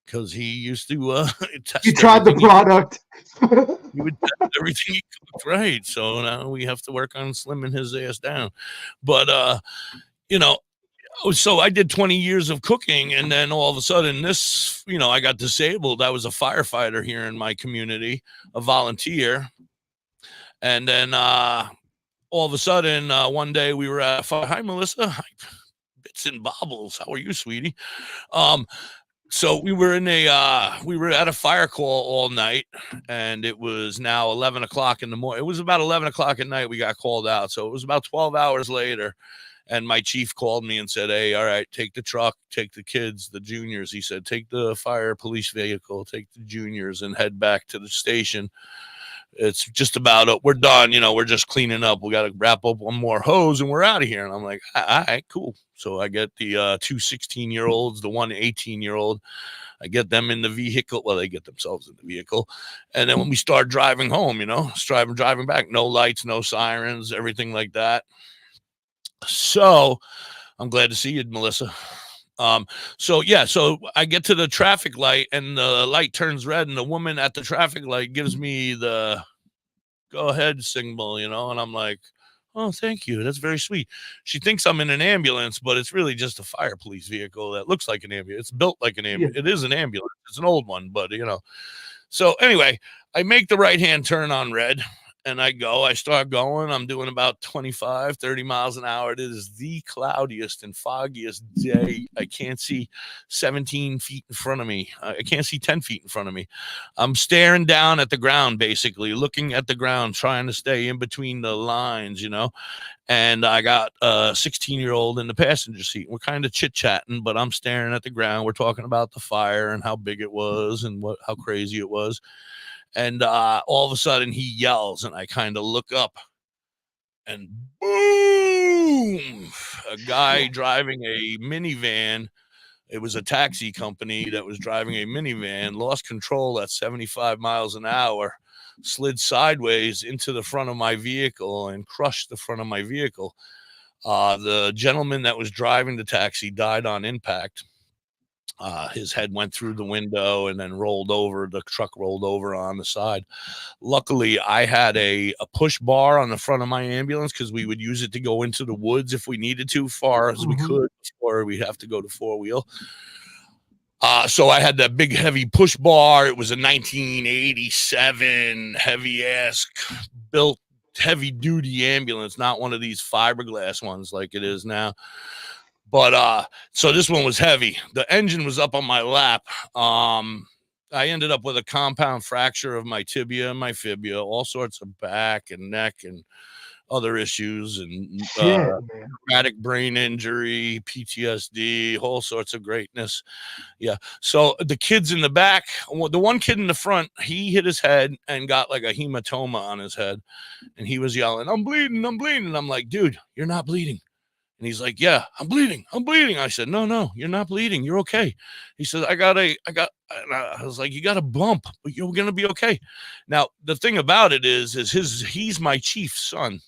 because he used to test. You tried the product. He would test everything he cooked, right? So now we have to work on slimming his ass down. But so I did 20 years of cooking, and then all of a sudden this, I got disabled. I was a firefighter here in my community, a volunteer, and then all of a sudden, one day we were at hi, Melissa. Hi, bits and bobbles. How are you, sweetie? So we were at a fire call all night, and it was now 11 o'clock in the morning. It was about 11 o'clock at night we got called out. So it was about 12 hours later, and my chief called me and said, hey, all right, take the truck, take the kids, the juniors. He said, take the fire police vehicle, take the juniors, and head back to the station. It's just about we're done. We're just cleaning up. We got to wrap up one more hose and we're out of here. And I'm like, all right, cool. So I get the 2 16-year-olds, the 1 18-year-old. I get them in the vehicle. Well, they get themselves in the vehicle. And then when we start driving home, driving back, no lights, no sirens, everything like that. So I'm glad to see you, Melissa. So I get to the traffic light and the light turns red, and the woman at the traffic light gives me the go ahead signal, and I'm like, oh, thank you. That's very sweet. She thinks I'm in an ambulance, but it's really just a fire police vehicle that looks like an ambulance. It's built like an ambulance. Yeah. It is an ambulance. It's an old one, but so anyway, I make the right-hand turn on red. And I start going. I'm doing about 25, 30 miles an hour. It is the cloudiest and foggiest day. I can't see 17 feet in front of me. I can't see 10 feet in front of me. I'm staring down at the ground, basically, looking at the ground, trying to stay in between the lines, And I got a 16-year-old in the passenger seat. We're kind of chit-chatting, but I'm staring at the ground. We're talking about the fire and how big it was and how crazy it was. And all of a sudden he yells, and I kind of look up, and boom, a guy driving a minivan. It was a taxi company that was driving a minivan, lost control at 75 miles an hour, slid sideways into the front of my vehicle and crushed the front of my vehicle. The gentleman that was driving the taxi died on impact. His head went through the window and then rolled over. The truck rolled over on the side. Luckily, I had a push bar on the front of my ambulance because we would use it to go into the woods if we needed to, far as we could, or we'd have to go to 4-wheel. So I had that big, heavy push bar. It was a 1987 heavy-ass built heavy-duty ambulance, not one of these fiberglass ones like it is now. But so this one was heavy. The engine was up on my lap. I ended up with a compound fracture of my tibia and my fibula, all sorts of back and neck and other issues, and traumatic brain injury, PTSD, all sorts of greatness. Yeah. So the kids in the back, the one kid in the front, he hit his head and got like a hematoma on his head, and he was yelling, I'm bleeding. And I'm like, dude, you're not bleeding. And he's like, yeah, I'm bleeding. I said, no, you're not bleeding. You're okay. He said, I was like, you got a bump, but you're going to be okay. Now, the thing about it is he's my chief's son.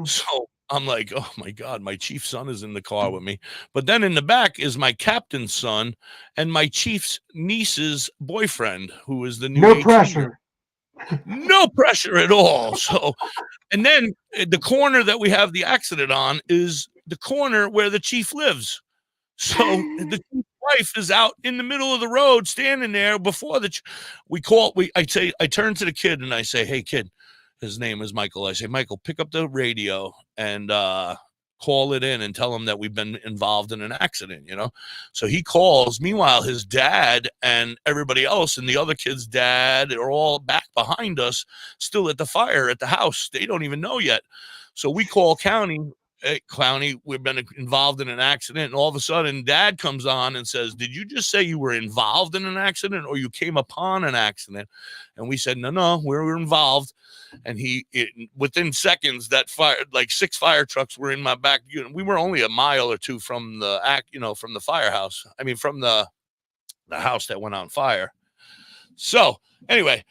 So I'm like, oh my God, my chief's son is in the car with me. But then in the back is my captain's son and my chief's niece's boyfriend, who is the new No 18. pressure. No pressure at all. So, and then the corner that we have the accident on is the corner where the chief lives. So the chief's wife is out in the middle of the road, standing there before I turn to the kid and I say, hey kid, his name is Michael. I say, Michael, pick up the radio and call it in and tell him that we've been involved in an accident, So he calls. Meanwhile, his dad and everybody else and the other kid's dad are all back behind us, still at the fire at the house. They don't even know yet. So we call county. Hey, Clowney, we've been involved in an accident. And all of a sudden, Dad comes on and says, did you just say you were involved in an accident or you came upon an accident? And we said, no, we were involved. And within seconds, that fire, like 6 fire trucks were in my back unit. We were only a mile or two from from the firehouse. I mean, from the house that went on fire. So anyway,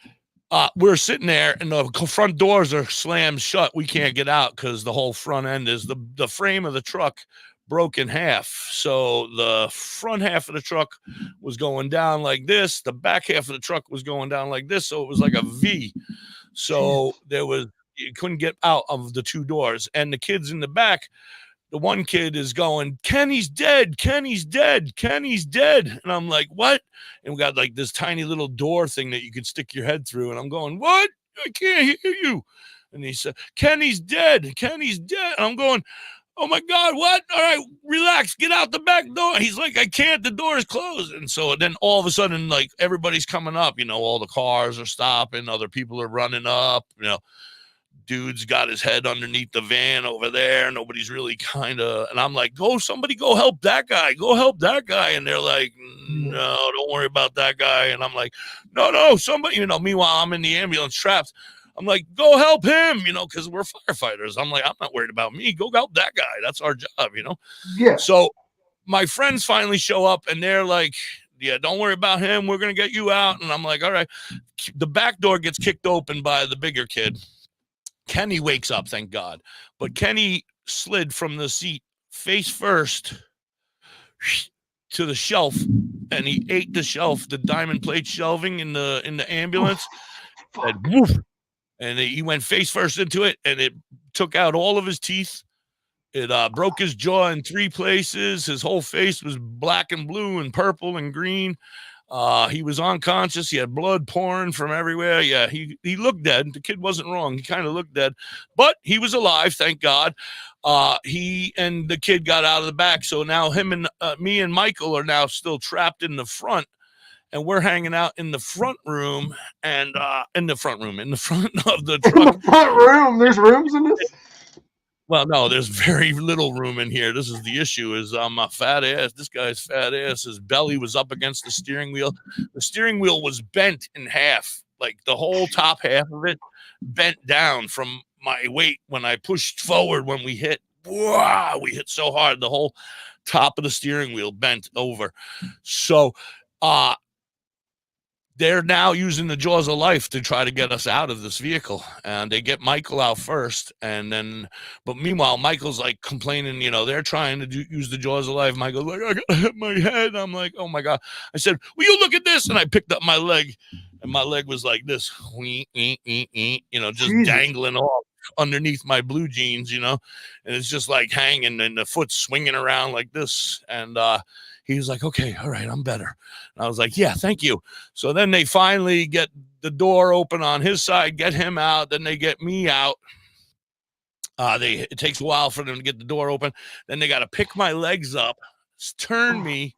we're sitting there and the front doors are slammed shut. We can't get out because the whole front end is the frame of the truck broke in half. So the front half of the truck was going down like this. The back half of the truck was going down like this. So it was like a V. So you couldn't get out of the 2 doors. And the kids in the back, the one kid is going, Kenny's dead. Kenny's dead. Kenny's dead. And I'm like, what? And we got like this tiny little door thing that you could stick your head through. And I'm going, what? I can't hear you. And he said, Kenny's dead. Kenny's dead. And I'm going, oh my God, what? All right, relax. Get out the back door. He's like, I can't. The door is closed. And so then all of a sudden, like everybody's coming up, all the cars are stopping. Other people are running up, dude's got his head underneath the van over there. Nobody's really and I'm like, somebody go help that guy. Go help that guy. And they're like, no, don't worry about that guy. And I'm like, no, somebody, meanwhile, I'm in the ambulance trapped. I'm like, go help him, because we're firefighters. I'm like, I'm not worried about me. Go help that guy. That's our job, Yeah. So my friends finally show up and they're like, yeah, don't worry about him. We're going to get you out. And I'm like, all right. The back door gets kicked open by the bigger kid. Kenny wakes up, thank God. But Kenny slid from the seat face first to the shelf, and he ate the shelf, the diamond plate shelving in the ambulance. And woof, and he went face first into it, and it took out all of his teeth. It broke his jaw in 3 places. His whole face was black and blue and purple and green. He was unconscious. He had blood pouring from everywhere. Yeah, he looked dead. The kid wasn't wrong. He kind of looked dead, but he was alive, thank God. He and the kid got out of the back. So now him and me and Michael are now still trapped in the front, and we're hanging out in the front room and in the front of the truck. In the front room, there's rooms in this? Well, no, there's very little room in here. This is the issue is my fat ass. This guy's fat ass, his belly was up against the steering wheel. The steering wheel was bent in half, like the whole top half of it bent down from my weight when I pushed forward when we hit. Wow, we hit so hard. The whole top of the steering wheel bent over. So they're now using the jaws of life to try to get us out of this vehicle, and they get Michael out first. And then, but meanwhile, Michael's like complaining, they're trying to use the jaws of life. Michael's like, I gotta hit my head. I'm like, oh my God. I said, will you look at this? And I picked up my leg, and my leg was like this, just dangling off underneath my blue jeans, and it's just like hanging, and the foot's swinging around like this. And, he was like, okay, all right, I'm better. And I was like, yeah, thank you. So then they finally get the door open on his side, get him out. Then they get me out. It takes a while for them to get the door open. Then they got to pick my legs up, turn me,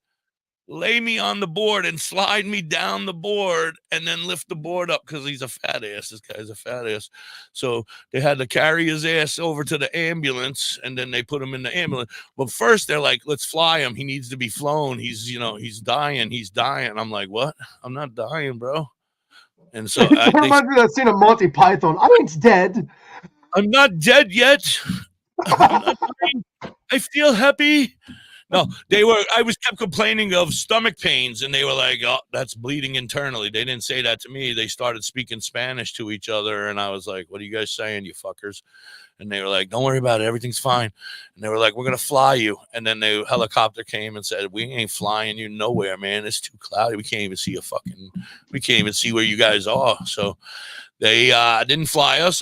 lay me on the board and slide me down the board and then lift the board up because he's a fat ass. This guy's a fat ass. So they had to carry his ass over to the ambulance, and then they put him in the ambulance. But first they're like, let's fly him. He needs to be flown. He's dying. He's dying. I'm like, what? I'm not dying, bro. And so it reminds me of that scene of Monty Python. I ain't dead. I'm not dead yet. I'm not dying. I feel happy. No, I was kept complaining of stomach pains, and they were like, "Oh, that's bleeding internally." They didn't say that to me. They started speaking Spanish to each other, and I was like, "What are you guys saying, you fuckers?" And they were like, "Don't worry about it. Everything's fine." And they were like, "We're going to fly you." And then the helicopter came and said, "We ain't flying you nowhere, man. It's too cloudy. We can't even see we can't even see where you guys are." So they didn't fly us.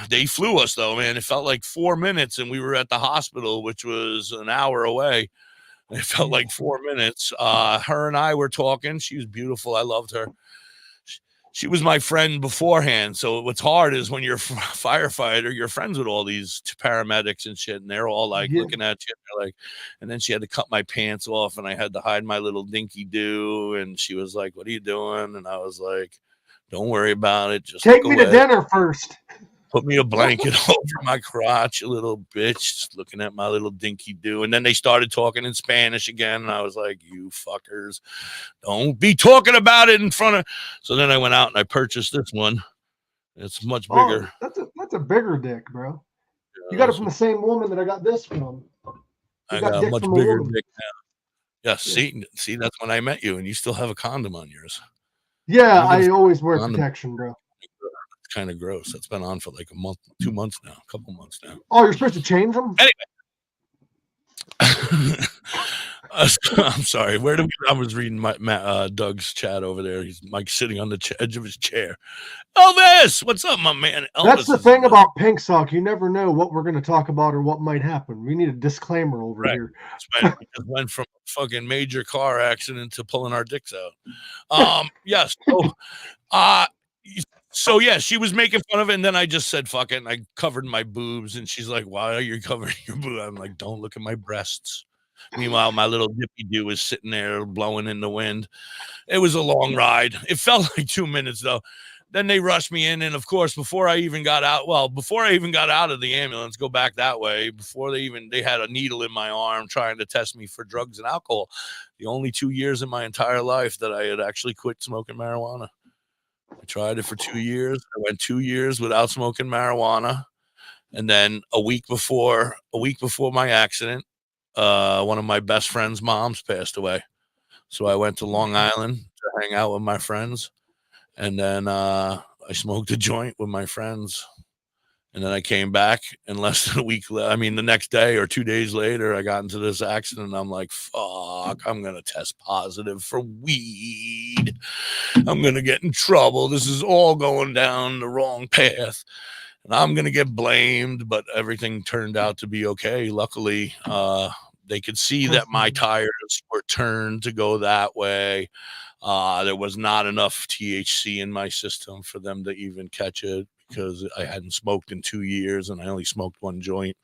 They flew us though, man. It felt like 4 minutes, and we were at the hospital, which was an hour away. It felt like 4 minutes. Her and I were talking. She was beautiful. I loved her. She was my friend beforehand. So what's hard is when you're a firefighter, you're friends with all these paramedics and shit, and they're all like looking at you. And they're like, and then she had to cut my pants off, and I had to hide my little dinky do. And she was like, "What are you doing?" And I was like, "Don't worry about it. Just take me to dinner first. Put me a blanket over my crotch, you little bitch," just looking at my little dinky do. And then they started talking in Spanish again. And I was like, "You fuckers, don't be talking about it in front of." So then I went out and I purchased this one. It's much bigger. Oh, that's a bigger dick, bro. You got it from the same woman that I got this from. I got a much bigger dick now. Yeah, see, that's when I met you, and you still have a condom on yours. Yeah, I always wear protection, bro. It's kind of gross. That's been on for like a month, 2 months now, a couple months now. Oh, you're supposed to change them? Anyway. I'm sorry. I was reading Doug's chat over there. He's Mike sitting on the edge of his chair. Elvis, what's up, my man? Elvis. That's the thing about Pink Sock. You never know what we're going to talk about or what might happen. We need a disclaimer over here. We just went from a fucking major car accident to pulling our dicks out. Yes. So yeah, she was making fun of it, and then I just said, "Fuck it," and I covered my boobs, and she's like, "Why are you covering your boobs?" I'm like, "Don't look at my breasts." Meanwhile, my little dippy do was sitting there blowing in the wind. It was a long ride. It felt like 2 minutes though. Then they rushed me in, and of course, before I even got out of the ambulance, go back that way. Before they had a needle in my arm trying to test me for drugs and alcohol. The only 2 years in my entire life that I had actually quit smoking marijuana. I tried it for 2 years. I went 2 years without smoking marijuana. And then a week before my accident, one of my best friend's moms passed away. So I went to Long Island to hang out with my friends. And then I smoked a joint with my friends. And then I came back, and less than a week the next day or 2 days later, I got into this accident. And I'm like, fuck, I'm going to test positive for weed. I'm going to get in trouble. This is all going down the wrong path. And I'm going to get blamed, but everything turned out to be okay. Luckily, they could see that my tires were turned to go that way. There was not enough THC in my system for them to even catch it, because I hadn't smoked in 2 years and I only smoked one joint.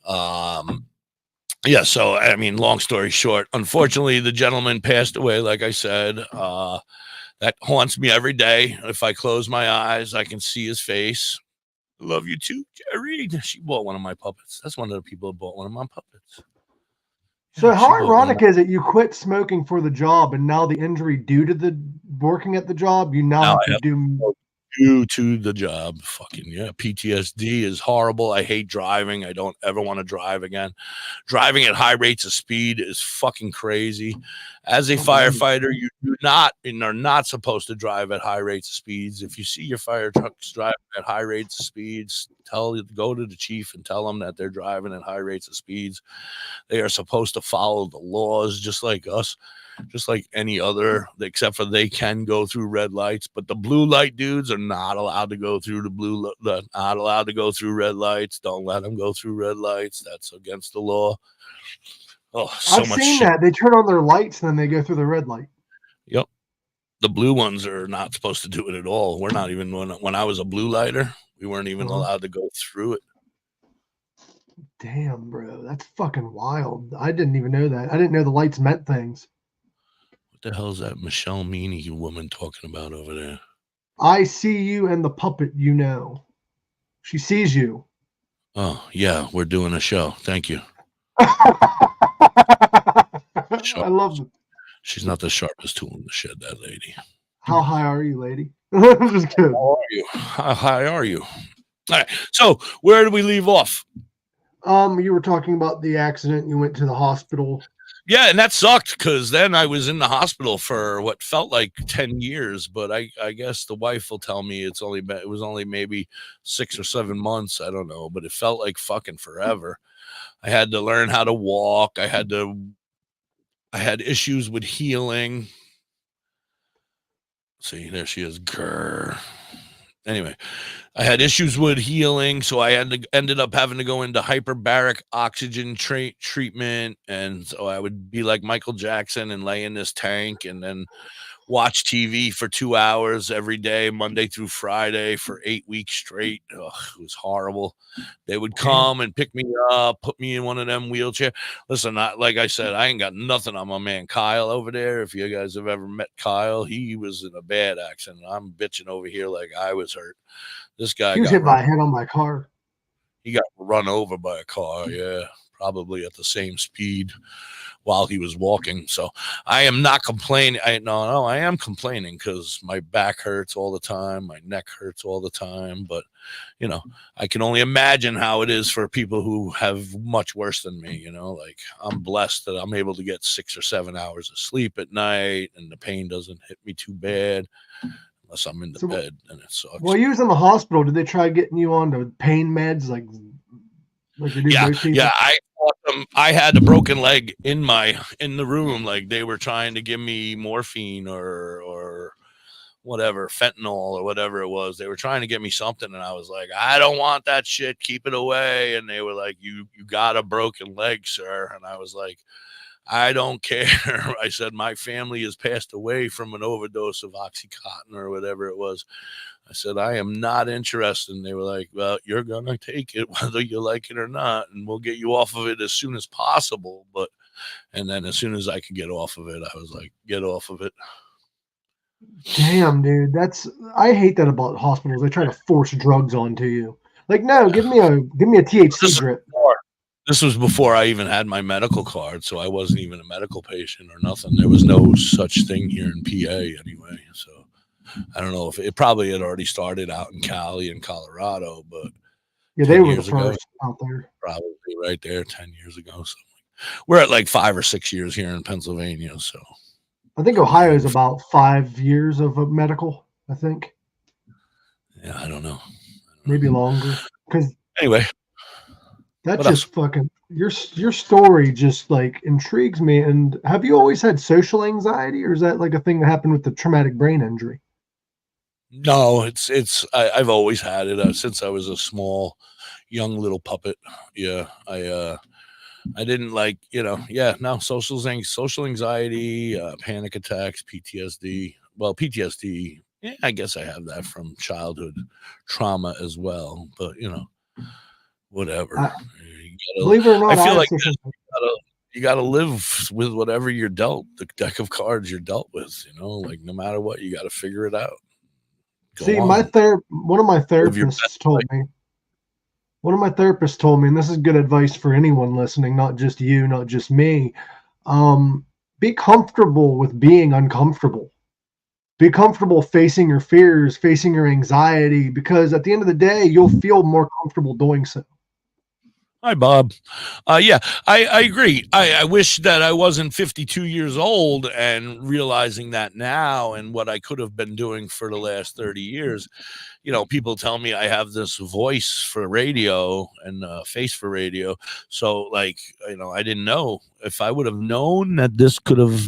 Yeah, so long story short, unfortunately, the gentleman passed away, like I said. That haunts me every day. If I close my eyes, I can see his face. Love you too, Jerry. She bought one of my puppets. That's one of the people who bought one of my puppets. So how ironic is it you quit smoking for the job, and now the injury due to the working at the job, you now have to do due to the job. Fucking yeah. PTSD is horrible. I hate driving. I don't ever want to drive again. Driving at high rates of speed is fucking crazy. As a firefighter, you are not supposed to drive at high rates of speeds. If you see your fire trucks driving at high rates of speeds, go to the chief and tell them that they're driving at high rates of speeds. They are supposed to follow the laws just like us, just like any other, except for they can go through red lights. But the blue light dudes are not allowed to go through not allowed to go through red lights. Don't let them go through red lights. That's against the law. Oh, I've seen that. They turn on their lights and then they go through the red light. Yep. The blue ones are not supposed to do it at all. We're not even, when I was a blue lighter, we weren't even allowed to go through it. Damn, bro. That's fucking wild. I didn't even know that. I didn't know the lights meant things. What the hell is that Michelle Meany woman talking about over there? I see you and the puppet, you know. She sees you. Oh, yeah. We're doing a show. Thank you. I love it. She's not the sharpest tool in the shed, that lady. How high are you, lady? Just kidding. How are you? How high are you? All right. So where do we leave off? You were talking about the accident. You went to the hospital. Yeah, and that sucked because then I was in the hospital for what felt like 10 years, but I guess the wife will tell me it was only maybe 6 or 7 months. I don't know, but it felt like fucking forever. I had to learn how to walk. I had issues with healing. See, there she is. Grr. Anyway, I had issues with healing, so I ended up having to go into hyperbaric oxygen treatment, and so I would be like Michael Jackson and lay in this tank, and then watch TV for 2 hours every day, Monday through Friday for 8 weeks straight. Ugh, it was horrible. They would come and pick me up, put me in one of them wheelchair. Listen, like I said, I ain't got nothing on my man Kyle over there. If you guys have ever met Kyle, he was in a bad accident. I'm bitching over here like I was hurt. This guy He was hit by a head on my car. He got run over by a car. Yeah, probably at the same speed while he was walking. So I am not complaining. I am complaining because my back hurts all the time. My neck hurts all the time. But, I can only imagine how it is for people who have much worse than me. Like I'm blessed that I'm able to get 6 or 7 hours of sleep at night and the pain doesn't hit me too bad unless I'm in the bed and it sucks. Well, you was in the hospital. Did they try getting you on the pain meds like they do most people? Yeah. I had a broken leg in the room. Like they were trying to give me morphine or whatever, fentanyl or whatever it was. They were trying to give me something, and I was like, I don't want that shit. Keep it away. And they were like, you got a broken leg, sir. And I was like, I don't care. I said, my family has passed away from an overdose of Oxycontin or whatever it was. I said, I am not interested. And they were like, well, you're going to take it whether you like it or not. And we'll get you off of it as soon as possible. And then as soon as I could get off of it, I was like, get off of it. Damn, dude. I hate that about hospitals. They try to force drugs onto you. Like, no, give me a THC drip. This was before I even had my medical card, so I wasn't even a medical patient or nothing. There was no such thing here in PA anyway. So I don't know if it probably had already started out in Cali and Colorado, but yeah, they were the first out there. Probably right there 10 years ago. So we're at like 5 or 6 years here in Pennsylvania. So I think Ohio is about 5 years of a medical, I think. Yeah, I don't know. Maybe longer. Because anyway, that just fucking your story just like intrigues me. And have you always had social anxiety, or is that like a thing that happened with the traumatic brain injury? No, I've always had it since I was a small, young little puppet. Yeah, I didn't like, social anxiety, panic attacks, PTSD. Well, PTSD, yeah, I guess I have that from childhood trauma as well. But whatever. Believe it or not, I feel like you got to live with whatever you're dealt, the deck of cards you're dealt with. Like no matter what, you got to figure it out. See, one of my therapists told me. One of my therapists told me, and this is good advice for anyone listening, not just you, not just me. Be comfortable with being uncomfortable. Be comfortable facing your fears, facing your anxiety, because at the end of the day, you'll feel more comfortable doing so. Hi, Bob. Yeah, I agree. I wish that I wasn't 52 years old and realizing that now and what I could have been doing for the last 30 years. People tell me I have this voice for radio and face for radio. So I didn't know. If I would have known that this could have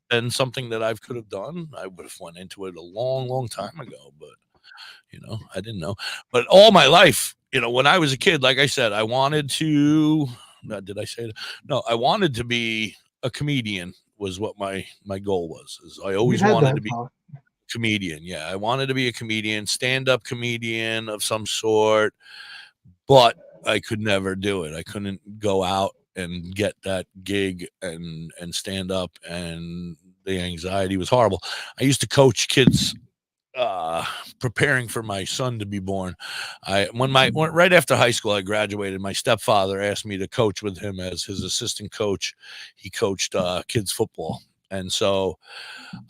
been something that I could have done, I would have went into it a long, long time ago. But, I didn't know. But all my life, when I was a kid, like I said, I wanted to, did I say that? No, I wanted to be a comedian was what my goal was. I always wanted to be a comedian. Yeah, I wanted to be a comedian, stand-up comedian of some sort, but I could never do it. I couldn't go out and get that gig and stand up, and the anxiety was horrible. I used to coach kids preparing for my son to be born. Right after high school, I graduated. My stepfather asked me to coach with him as his assistant coach. He coached kids football, And so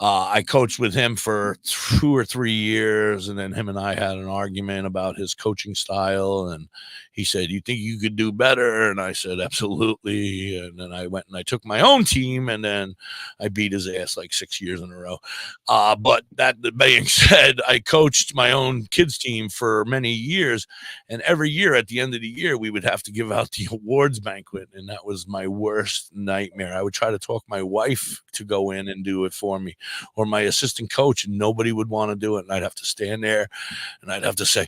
I coached with him for 2 or 3 years, and then him and I had an argument about his coaching style, and he said, "You think you could do better?" And I said, "Absolutely." And then I went and I took my own team, and then I beat his ass like 6 years in a row. But that being said, I coached my own kids team for many years, and every year at the end of the year, we would have to give out the awards banquet, and that was my worst nightmare. I would try to talk my wife to go in and do it for me, or my assistant coach, and nobody would want to do it. And I'd have to stand there and I'd have to say,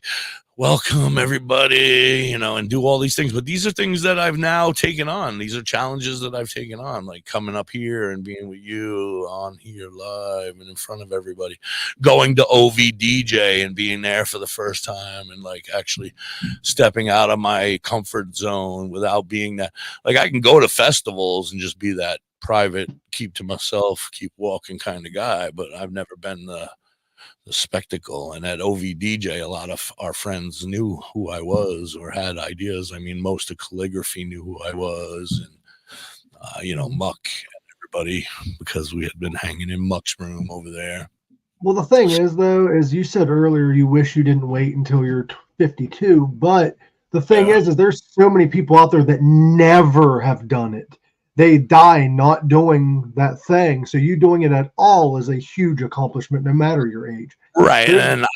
"Welcome everybody," and do all these things. But these are things that I've now taken on. These are challenges that I've taken on, like coming up here and being with you on here live and in front of everybody, going to OVDJ and being there for the first time, and like actually stepping out of my comfort zone without being that, like, I can go to festivals and just be that private, keep to myself, keep walking kind of guy, but I've never been the spectacle. And at OVDJ, a lot of our friends knew who I was or had ideas. I mean, most of calligraphy knew who I was, and Muck and everybody, because we had been hanging in Muck's room over there. Well, the thing is, though, as you said earlier, you wish you didn't wait until you're 52. But the thing is there's so many people out there that never have done it. They die not doing that thing. So you doing it at all is a huge accomplishment, no matter your age. Right. And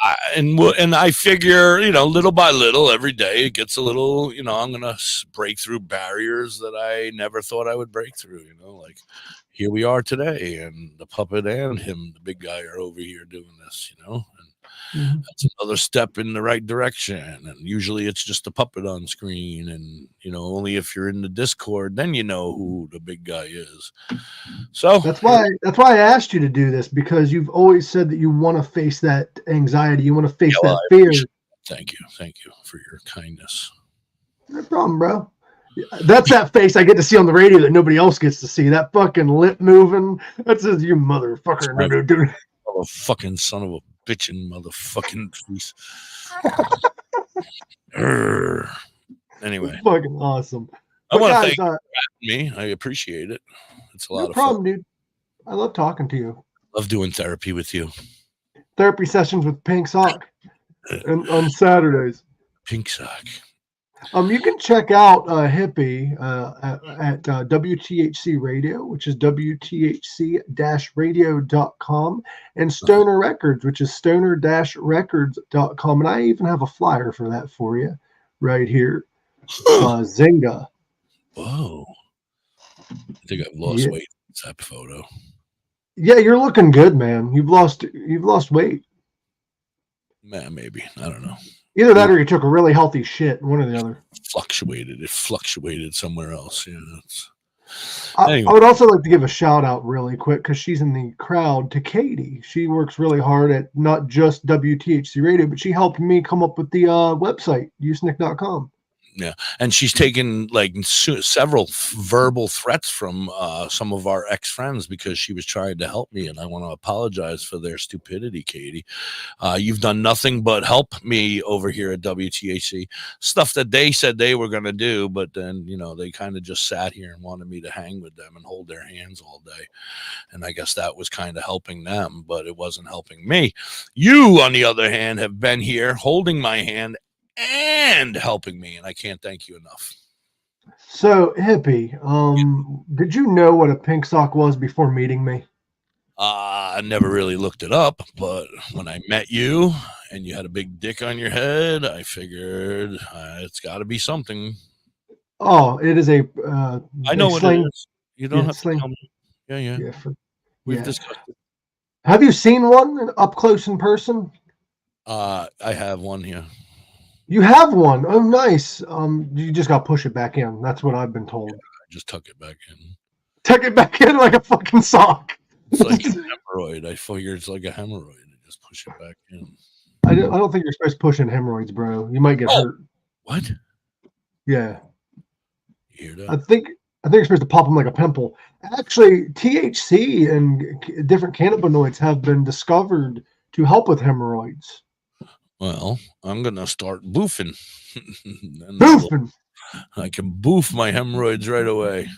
I figure, little by little, every day it gets a little, I'm going to break through barriers that I never thought I would break through, like here we are today, and the puppet and him, the big guy, are over here doing this, and that's another step in the right direction. And usually it's just a puppet on screen, and only if you're in the Discord, then you know who the big guy is. So that's why I asked you to do this, because you've always said that you want to face that anxiety, you want to face that fear. Thank you for your kindness. No problem, bro. That's that face I get to see on the radio that nobody else gets to see. That fucking lip moving. That says, "You motherfucker." Right. Oh, fucking son of a bitchin' motherfucking face. Anyway. It's fucking awesome. I want to thank you for having me. I appreciate it. It's a lot of fun. Dude. I love talking to you. Love doing therapy with you. Therapy sessions with Pink Sock on Saturdays. Pink Sock. You can check out Hippie at WTHC Radio, which is WTHC-radio.com, and Stoner Records, which is stoner-records.com. And I even have a flyer for that for you right here. Zynga. Whoa. I think I've lost weight since that photo. Yeah, you're looking good, man. You've lost weight. Man, maybe. I don't know. Either that or you took a really healthy shit, one or the other. It fluctuated somewhere else. Anyway. I would also like to give a shout out really quick, because she's in the crowd, to Katie. She works really hard at not just WTHC Radio, but she helped me come up with the website, Usenick.com. Yeah, and she's taken like several verbal threats from some of our ex-friends because she was trying to help me, and I want to apologize for their stupidity, Katie. You've done nothing but help me over here at WTHC. Stuff that they said they were going to do, but then, they kind of just sat here and wanted me to hang with them and hold their hands all day. And I guess that was kind of helping them, but it wasn't helping me. You, on the other hand, have been here holding my hand and helping me, and I can't thank you enough. So, Hippie, did you know what a pink sock was before meeting me? I never really looked it up, but when I met you and you had a big dick on your head, I figured it's got to be something. Oh, it is a I know what it is. You don't have to tell me. Yeah. We've discussed it. Have you seen one up close in person? I have one here. You have one? Oh, nice. You just got to push it back in. That's what I've been told. Yeah, just tuck it back in. Tuck it back in like a fucking sock. It's like a hemorrhoid. I figure it's like a hemorrhoid. Just push it back in. I don't think you're supposed to push in hemorrhoids, bro. You might get hurt. What? Yeah. You hear that? I think you're supposed to pop them like a pimple. Actually, THC and different cannabinoids have been discovered to help with hemorrhoids. Well, I'm going to start boofing. Boofing? I can boof my hemorrhoids right away.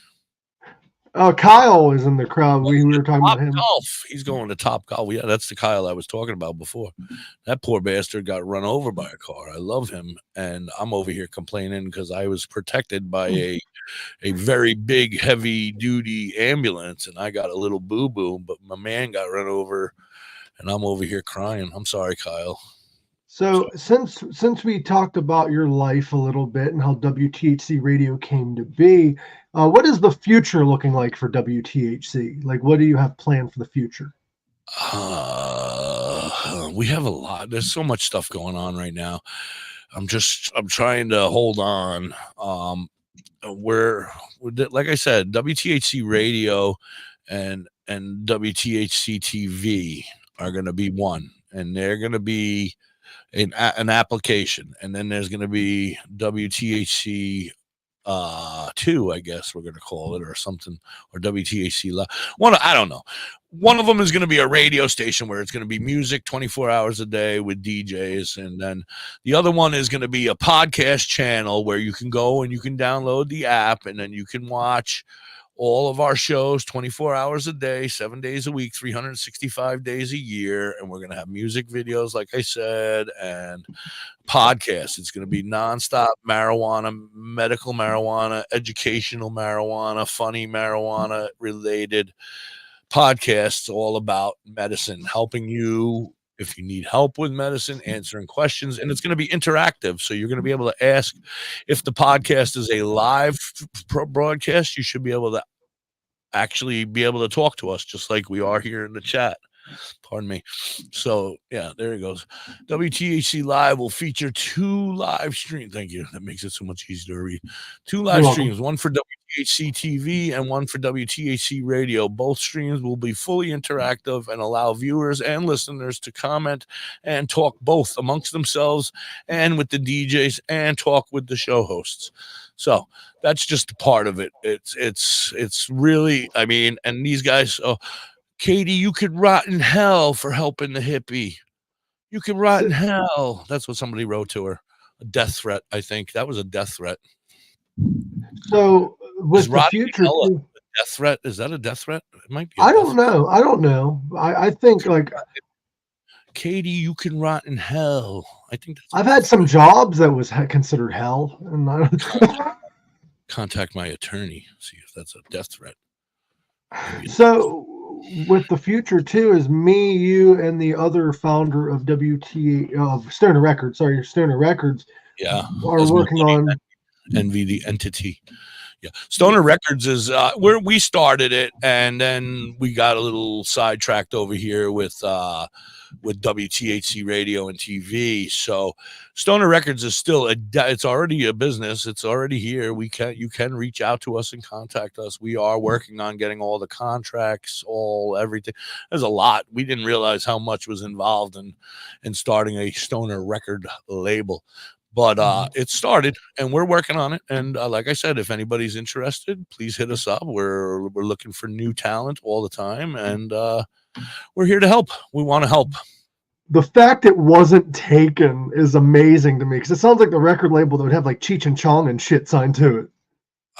Kyle is in the crowd. We were talking Top about him. Golf. He's going to Top Golf. Yeah, that's the Kyle I was talking about before. That poor bastard got run over by a car. I love him, and I'm over here complaining because I was protected by a very big, heavy duty ambulance, and I got a little boo boo. But my man got run over, and I'm over here crying. I'm sorry, Kyle. So since we talked about your life a little bit and how WTHC Radio came to be, what is the future looking like for WTHC? Like, what do you have planned for the future? We have a lot. There's so much stuff going on right now. I'm trying to hold on. We're like I said, WTHC Radio and WTHC TV are going to be one, and they're going to be an application, and then there's going to be WTHC 2, I guess we're going to call it, or something, or WTHC Live. I don't know. One of them is going to be a radio station where it's going to be music 24 hours a day with DJs. And then the other one is going to be a podcast channel where you can go and you can download the app, and then you can watch all of our shows 24 hours a day, 7 days a week, 365 days a year. And we're going to have music videos, like I said, and podcasts. It's going to be nonstop marijuana, medical marijuana, educational marijuana, funny marijuana related podcasts, all about medicine, helping you if you need help with medicine, answering questions. And it's going to be interactive, so you're going to be able to ask. If the podcast is a live broadcast, you should be able to actually be able to talk to us just like we are here in the chat. Pardon me. So yeah, there it goes. WTHC Live will feature 2 live streams. Thank you. That makes it so much easier to read. 2 live streams, one for WTHC TV and one for WTHC Radio. Both streams will be fully interactive and allow viewers and listeners to comment and talk both amongst themselves and with the DJs and talk with the show hosts. So that's just a part of it. It's really, I mean, and these guys, Katie, you could rot in hell for helping the hippie. You could rot in hell. That's what somebody wrote to her. A death threat, I think. That was a death threat. So with the future, a death threat? Is that a death threat? It might be. I don't know. I think like Katie, you can rot in hell. I think I've had some jobs that was considered hell, and contact my attorney, see if that's a death threat. So with the future too, is me, you, and the other founder of Stoner Records. Sorry, Stoner Records. Yeah, are working on Envy the entity. Yeah, Stoner Records is where we started it, and then we got a little sidetracked over here with WTHC Radio and TV. So Stoner Records is still it's already a business. It's already here. You can reach out to us and contact us. We are working on getting all the contracts, everything. There's a lot. We didn't realize how much was involved in starting a Stoner record label. But it started, and we're working on it. And like I said, if anybody's interested, please hit us up. We're looking for new talent all the time, and we're here to help. We want to help. The fact it wasn't taken is amazing to me, because it sounds like the record label that would have like Cheech and Chong and shit signed to it.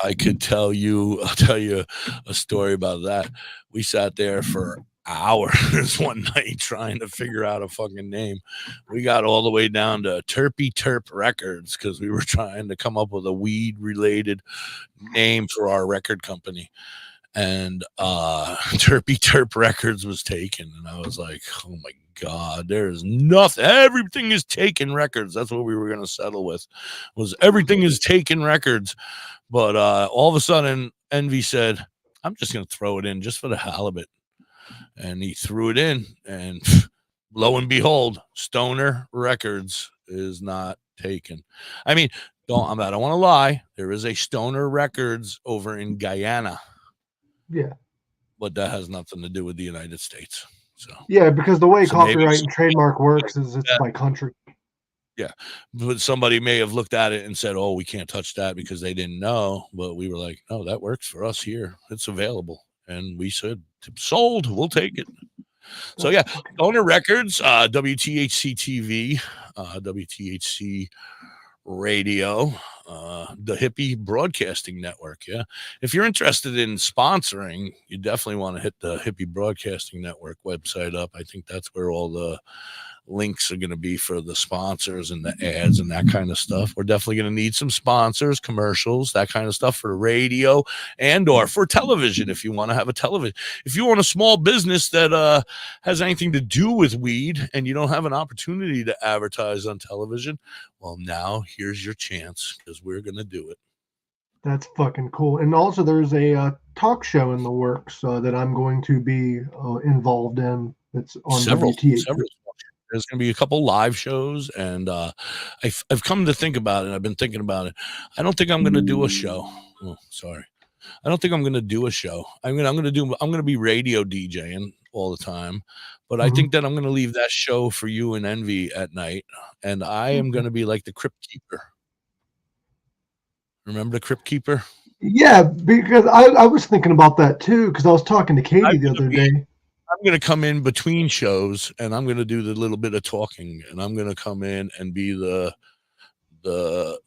I'll tell you a story about that. We sat there for hours one night trying to figure out a fucking name. We got all the way down to Terpy Terp Records because we were trying to come up with a weed related name for our record company, and Terpy Terp Records was taken, and I was like, oh my god, there's nothing. Everything is taken records. That's what we were going to settle with, was everything is taken records. But all of a sudden Envy said, I'm just going to throw it in just for the hell of it. And he threw it in, and lo and behold, Stoner Records is not taken. I mean, I don't want to lie. There is a Stoner Records over in Guyana. Yeah. But that has nothing to do with the United States. So yeah, because the way copyright and trademark works is it's by country. Yeah. But somebody may have looked at it and said, oh, we can't touch that because they didn't know. But we were like, no, that works for us here. It's available. And we said, sold, we'll take it. So yeah, Stoner Records, WTHC TV, WTHC Radio. the Hippie Broadcasting Network. Yeah. If you're interested in sponsoring, you definitely want to hit the Hippie Broadcasting Network website up. I think that's where all the links are going to be for the sponsors and the ads and that kind of stuff. We're definitely going to need some sponsors, commercials, that kind of stuff for radio and or for television. If you want to have a television, if you want a small business that has anything to do with weed and you don't have an opportunity to advertise on television, well, now here's your chance, because we're going to do it. That's fucking cool. And also there's a talk show in the works that I'm going to be involved in. It's on WTHC. There's going to be a couple live shows, and I've come to think about it. I've been thinking about it. I don't think I'm going to do a show. Oh, sorry. I don't think I'm going to do a show. I'm going to be radio DJing all the time, but I think that I'm going to leave that show for you and Envy at night, and I am going to be like the Crypt Keeper. Remember the Crypt Keeper? Yeah, because I was thinking about that too, because I was talking to Katie the other day. I'm going to come in between shows, and I'm going to do the little bit of talking, and I'm going to come in and be the like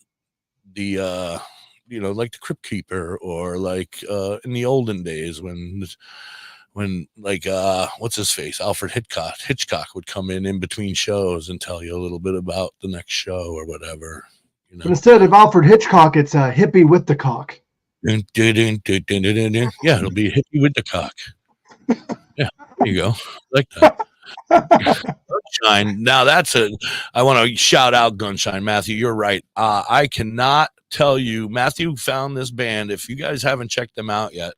the Crypt Keeper, or like in the olden days when like what's his face, Alfred Hitchcock would come in between shows and tell you a little bit about the next show or whatever. You know? But instead of Alfred Hitchcock, it's a hippie with the cock. Yeah, it'll be a hippie with the cock. Yeah, there you go. Like that. Gunshine. Now I want to shout out Gunshine. Matthew, you're right. I cannot tell you, Matthew found this band. If you guys haven't checked them out yet,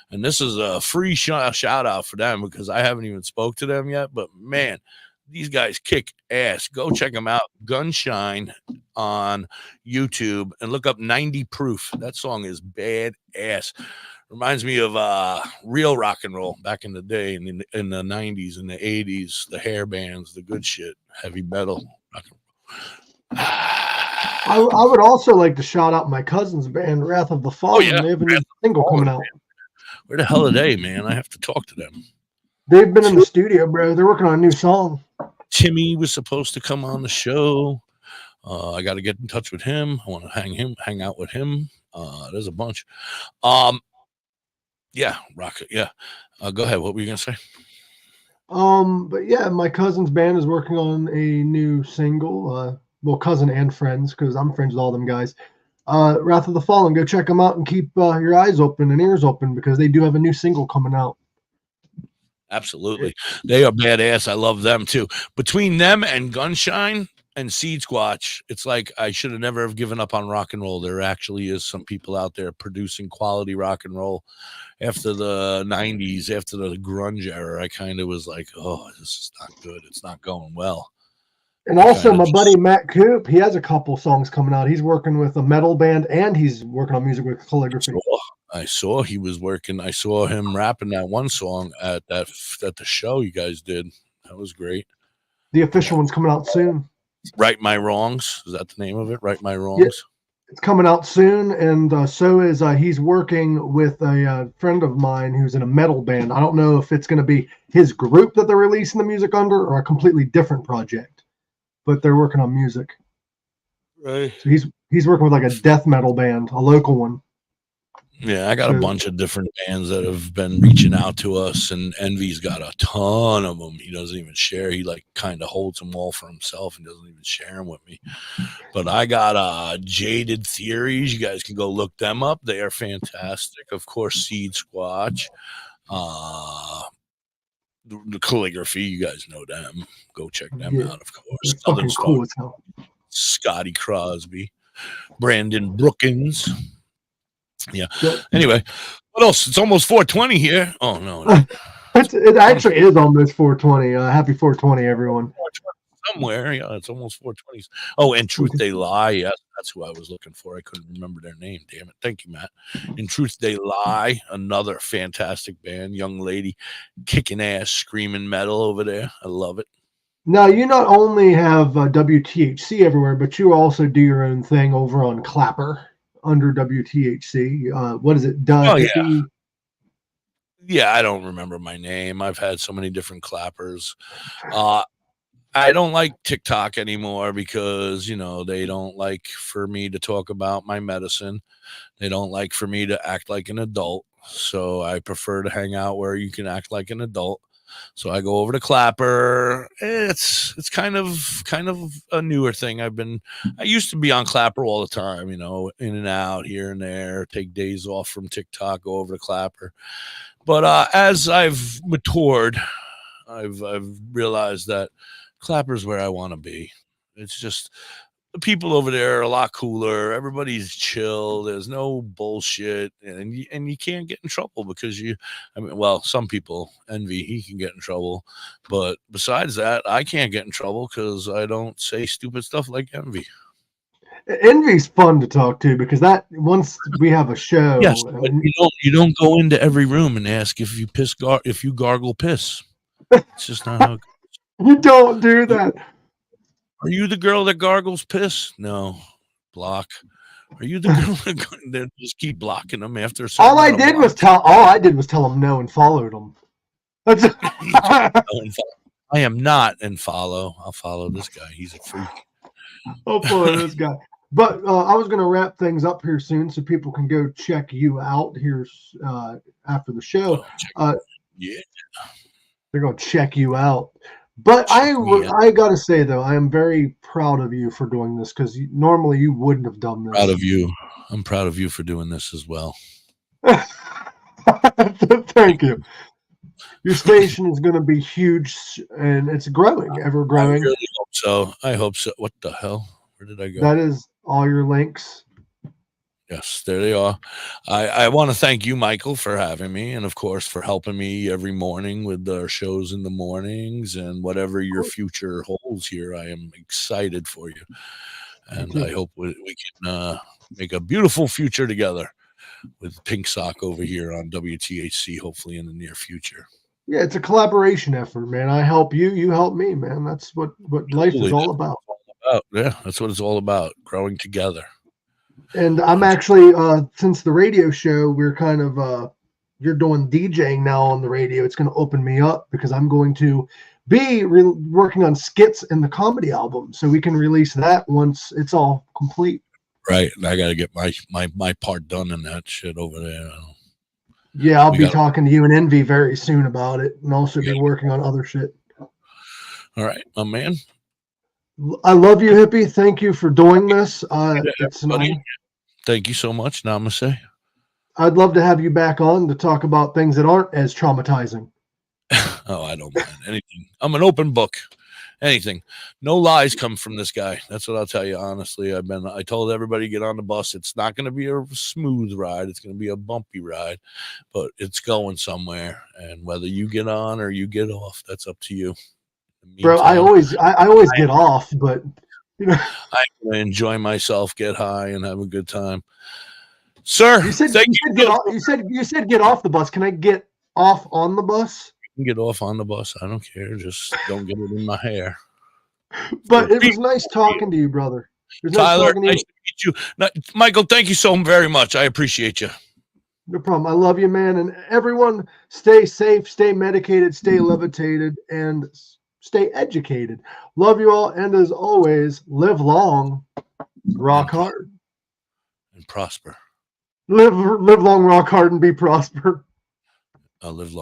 and this is a free shout out for them, because I haven't even spoke to them yet, but man, these guys kick ass. Go check them out. Gunshine on YouTube, and look up 90 Proof. That song is bad ass. Reminds me of real rock and roll back in the day, in the 90s and the 80s, the hair bands, the good shit, heavy metal. Rock and roll. I would also like to shout out my cousin's band, Wrath of the Fallen. Oh, yeah. They have a new single coming out. Where the hell are they, man? I have to talk to them. They've been in the studio, bro. They're working on a new song. Timmy was supposed to come on the show. I got to get in touch with him. I want to hang out with him. There's a bunch. Yeah, Rocket. Yeah. Go ahead. What were you going to say? But yeah, my cousin's band is working on a new single. Well, cousin and friends, because I'm friends with all them guys. Wrath of the Fallen. Go check them out and keep your eyes open and ears open, because they do have a new single coming out. Absolutely. They are badass. I love them too. Between them and Gunshine and Seed Squatch, it's like I should have never have given up on rock and roll. There actually is some people out there producing quality rock and roll. After the 90s, after the grunge era, I kind of was like, oh, this is not good. It's not going well. And also my buddy Matt Coop, he has a couple songs coming out. He's working with a metal band, and he's working on music with calligraphy. I saw he was working. I saw him rapping that one song at the show you guys did. That was great. The official one's coming out soon. Right My Wrongs. Is that the name of it? Right My Wrongs? Yeah, it's coming out soon. And so is he's working with a friend of mine who's in a metal band. I don't know if it's going to be his group that they're releasing the music under or a completely different project, but they're working on music. Right. So he's working with like a death metal band, a local one. Yeah, I got a bunch of different bands that have been reaching out to us, and Envy's got a ton of them. He doesn't even share. He like kind of holds them all for himself and doesn't even share them with me. But I got Jaded Theories. You guys can go look them up. They are fantastic. Of course, Seed Squatch. The calligraphy, you guys know them. Go check them out, of course. Fucking cool as hell. Scotty Crosby, Brandon Brookins. Yeah. Anyway, what else? It's almost 420 here. Oh no. It actually is almost 420. Happy 420, everyone. Somewhere, yeah, it's almost 420. Oh, and Truth They Lie. Yes, that's who I was looking for. I couldn't remember their name. Damn it. Thank you, Matt. In Truth They Lie, another fantastic band, young lady, kicking ass, screaming metal over there. I love it. Now, you not only have WTHC everywhere, but you also do your own thing over on Clapper under WTHC. What is it? Yeah. Yeah, I don't remember my name. I've had so many different clappers. I don't like TikTok anymore because, they don't like for me to talk about my medicine. They don't like for me to act like an adult. So I prefer to hang out where you can act like an adult. So I go over to Clapper. It's kind of a newer thing. I used to be on Clapper all the time, in and out here and there, take days off from TikTok, go over to Clapper. But as I've matured, I've realized that Clapper's where I want to be. It's just the people over there are a lot cooler. Everybody's chill. There's no bullshit, and you can't get in trouble because well, some people envy. He can get in trouble, but besides that, I can't get in trouble because I don't say stupid stuff like envy. Envy's fun to talk to because that once we have a show, Yes, but you don't go into every room and ask if you gargle piss. It's just not how. You don't do that. Are you the girl that gargles piss? No. Block. Are you the girl that just keep blocking them after a certain All I did was tell them no and followed them. That's I am not and follow. I'll follow this guy. He's a freak. I'll follow this guy. But I was going to wrap things up here soon so people can go check you out here after the show. Yeah. They're going to check you out. But I got to say, though, I am very proud of you for doing this because normally you wouldn't have done this. Proud of you. I'm proud of you for doing this as well. Thank you. Your station is going to be huge, and it's growing, ever growing. I really hope so. I hope so. What the hell? Where did I go? That is all your links. Yes, there they are. I want to thank you, Michael, for having me, and of course for helping me every morning with our shows in the mornings and whatever your future holds here. I am excited for you, and I hope we can make a beautiful future together with Pink Sock over here on WTHC, hopefully in the near future. Yeah, it's a collaboration effort, man. I help you, you help me, man. That's what life is all about. Yeah, that's what it's all about, growing together. And I'm actually, since the radio show, we're kind of, you're doing DJing now on the radio. It's going to open me up because I'm going to be working on skits in the comedy album. So we can release that once it's all complete. Right. And I got to get my part done in that shit over there. Yeah, I'll be talking to you and Envy very soon about it and also be working on other shit. All right, my man. I love you, Hippie. Thank you for doing this. Thank you so much. Namaste. I'd love to have you back on to talk about things that aren't as traumatizing. Oh, I don't mind anything. I'm an open book. Anything. No lies come from this guy. That's what I'll tell you. Honestly, I told everybody to get on the bus. It's not going to be a smooth ride. It's going to be a bumpy ride, but it's going somewhere. And whether you get on or you get off, that's up to you. Bro, I always get off, but I enjoy myself, get high, and have a good time. Sir, you said get off the bus. Can I get off on the bus? You can get off on the bus. I don't care. Just don't get it in my hair. But it was nice talking to you, brother. Tyler, nice to meet you. Michael, thank you so very much. I appreciate you. No problem. I love you, man. And everyone, stay safe, stay medicated, stay levitated, and stay educated. Love you all. And as always, live long, rock hard. And prosper. Live long, rock hard, and be prosper. Live long.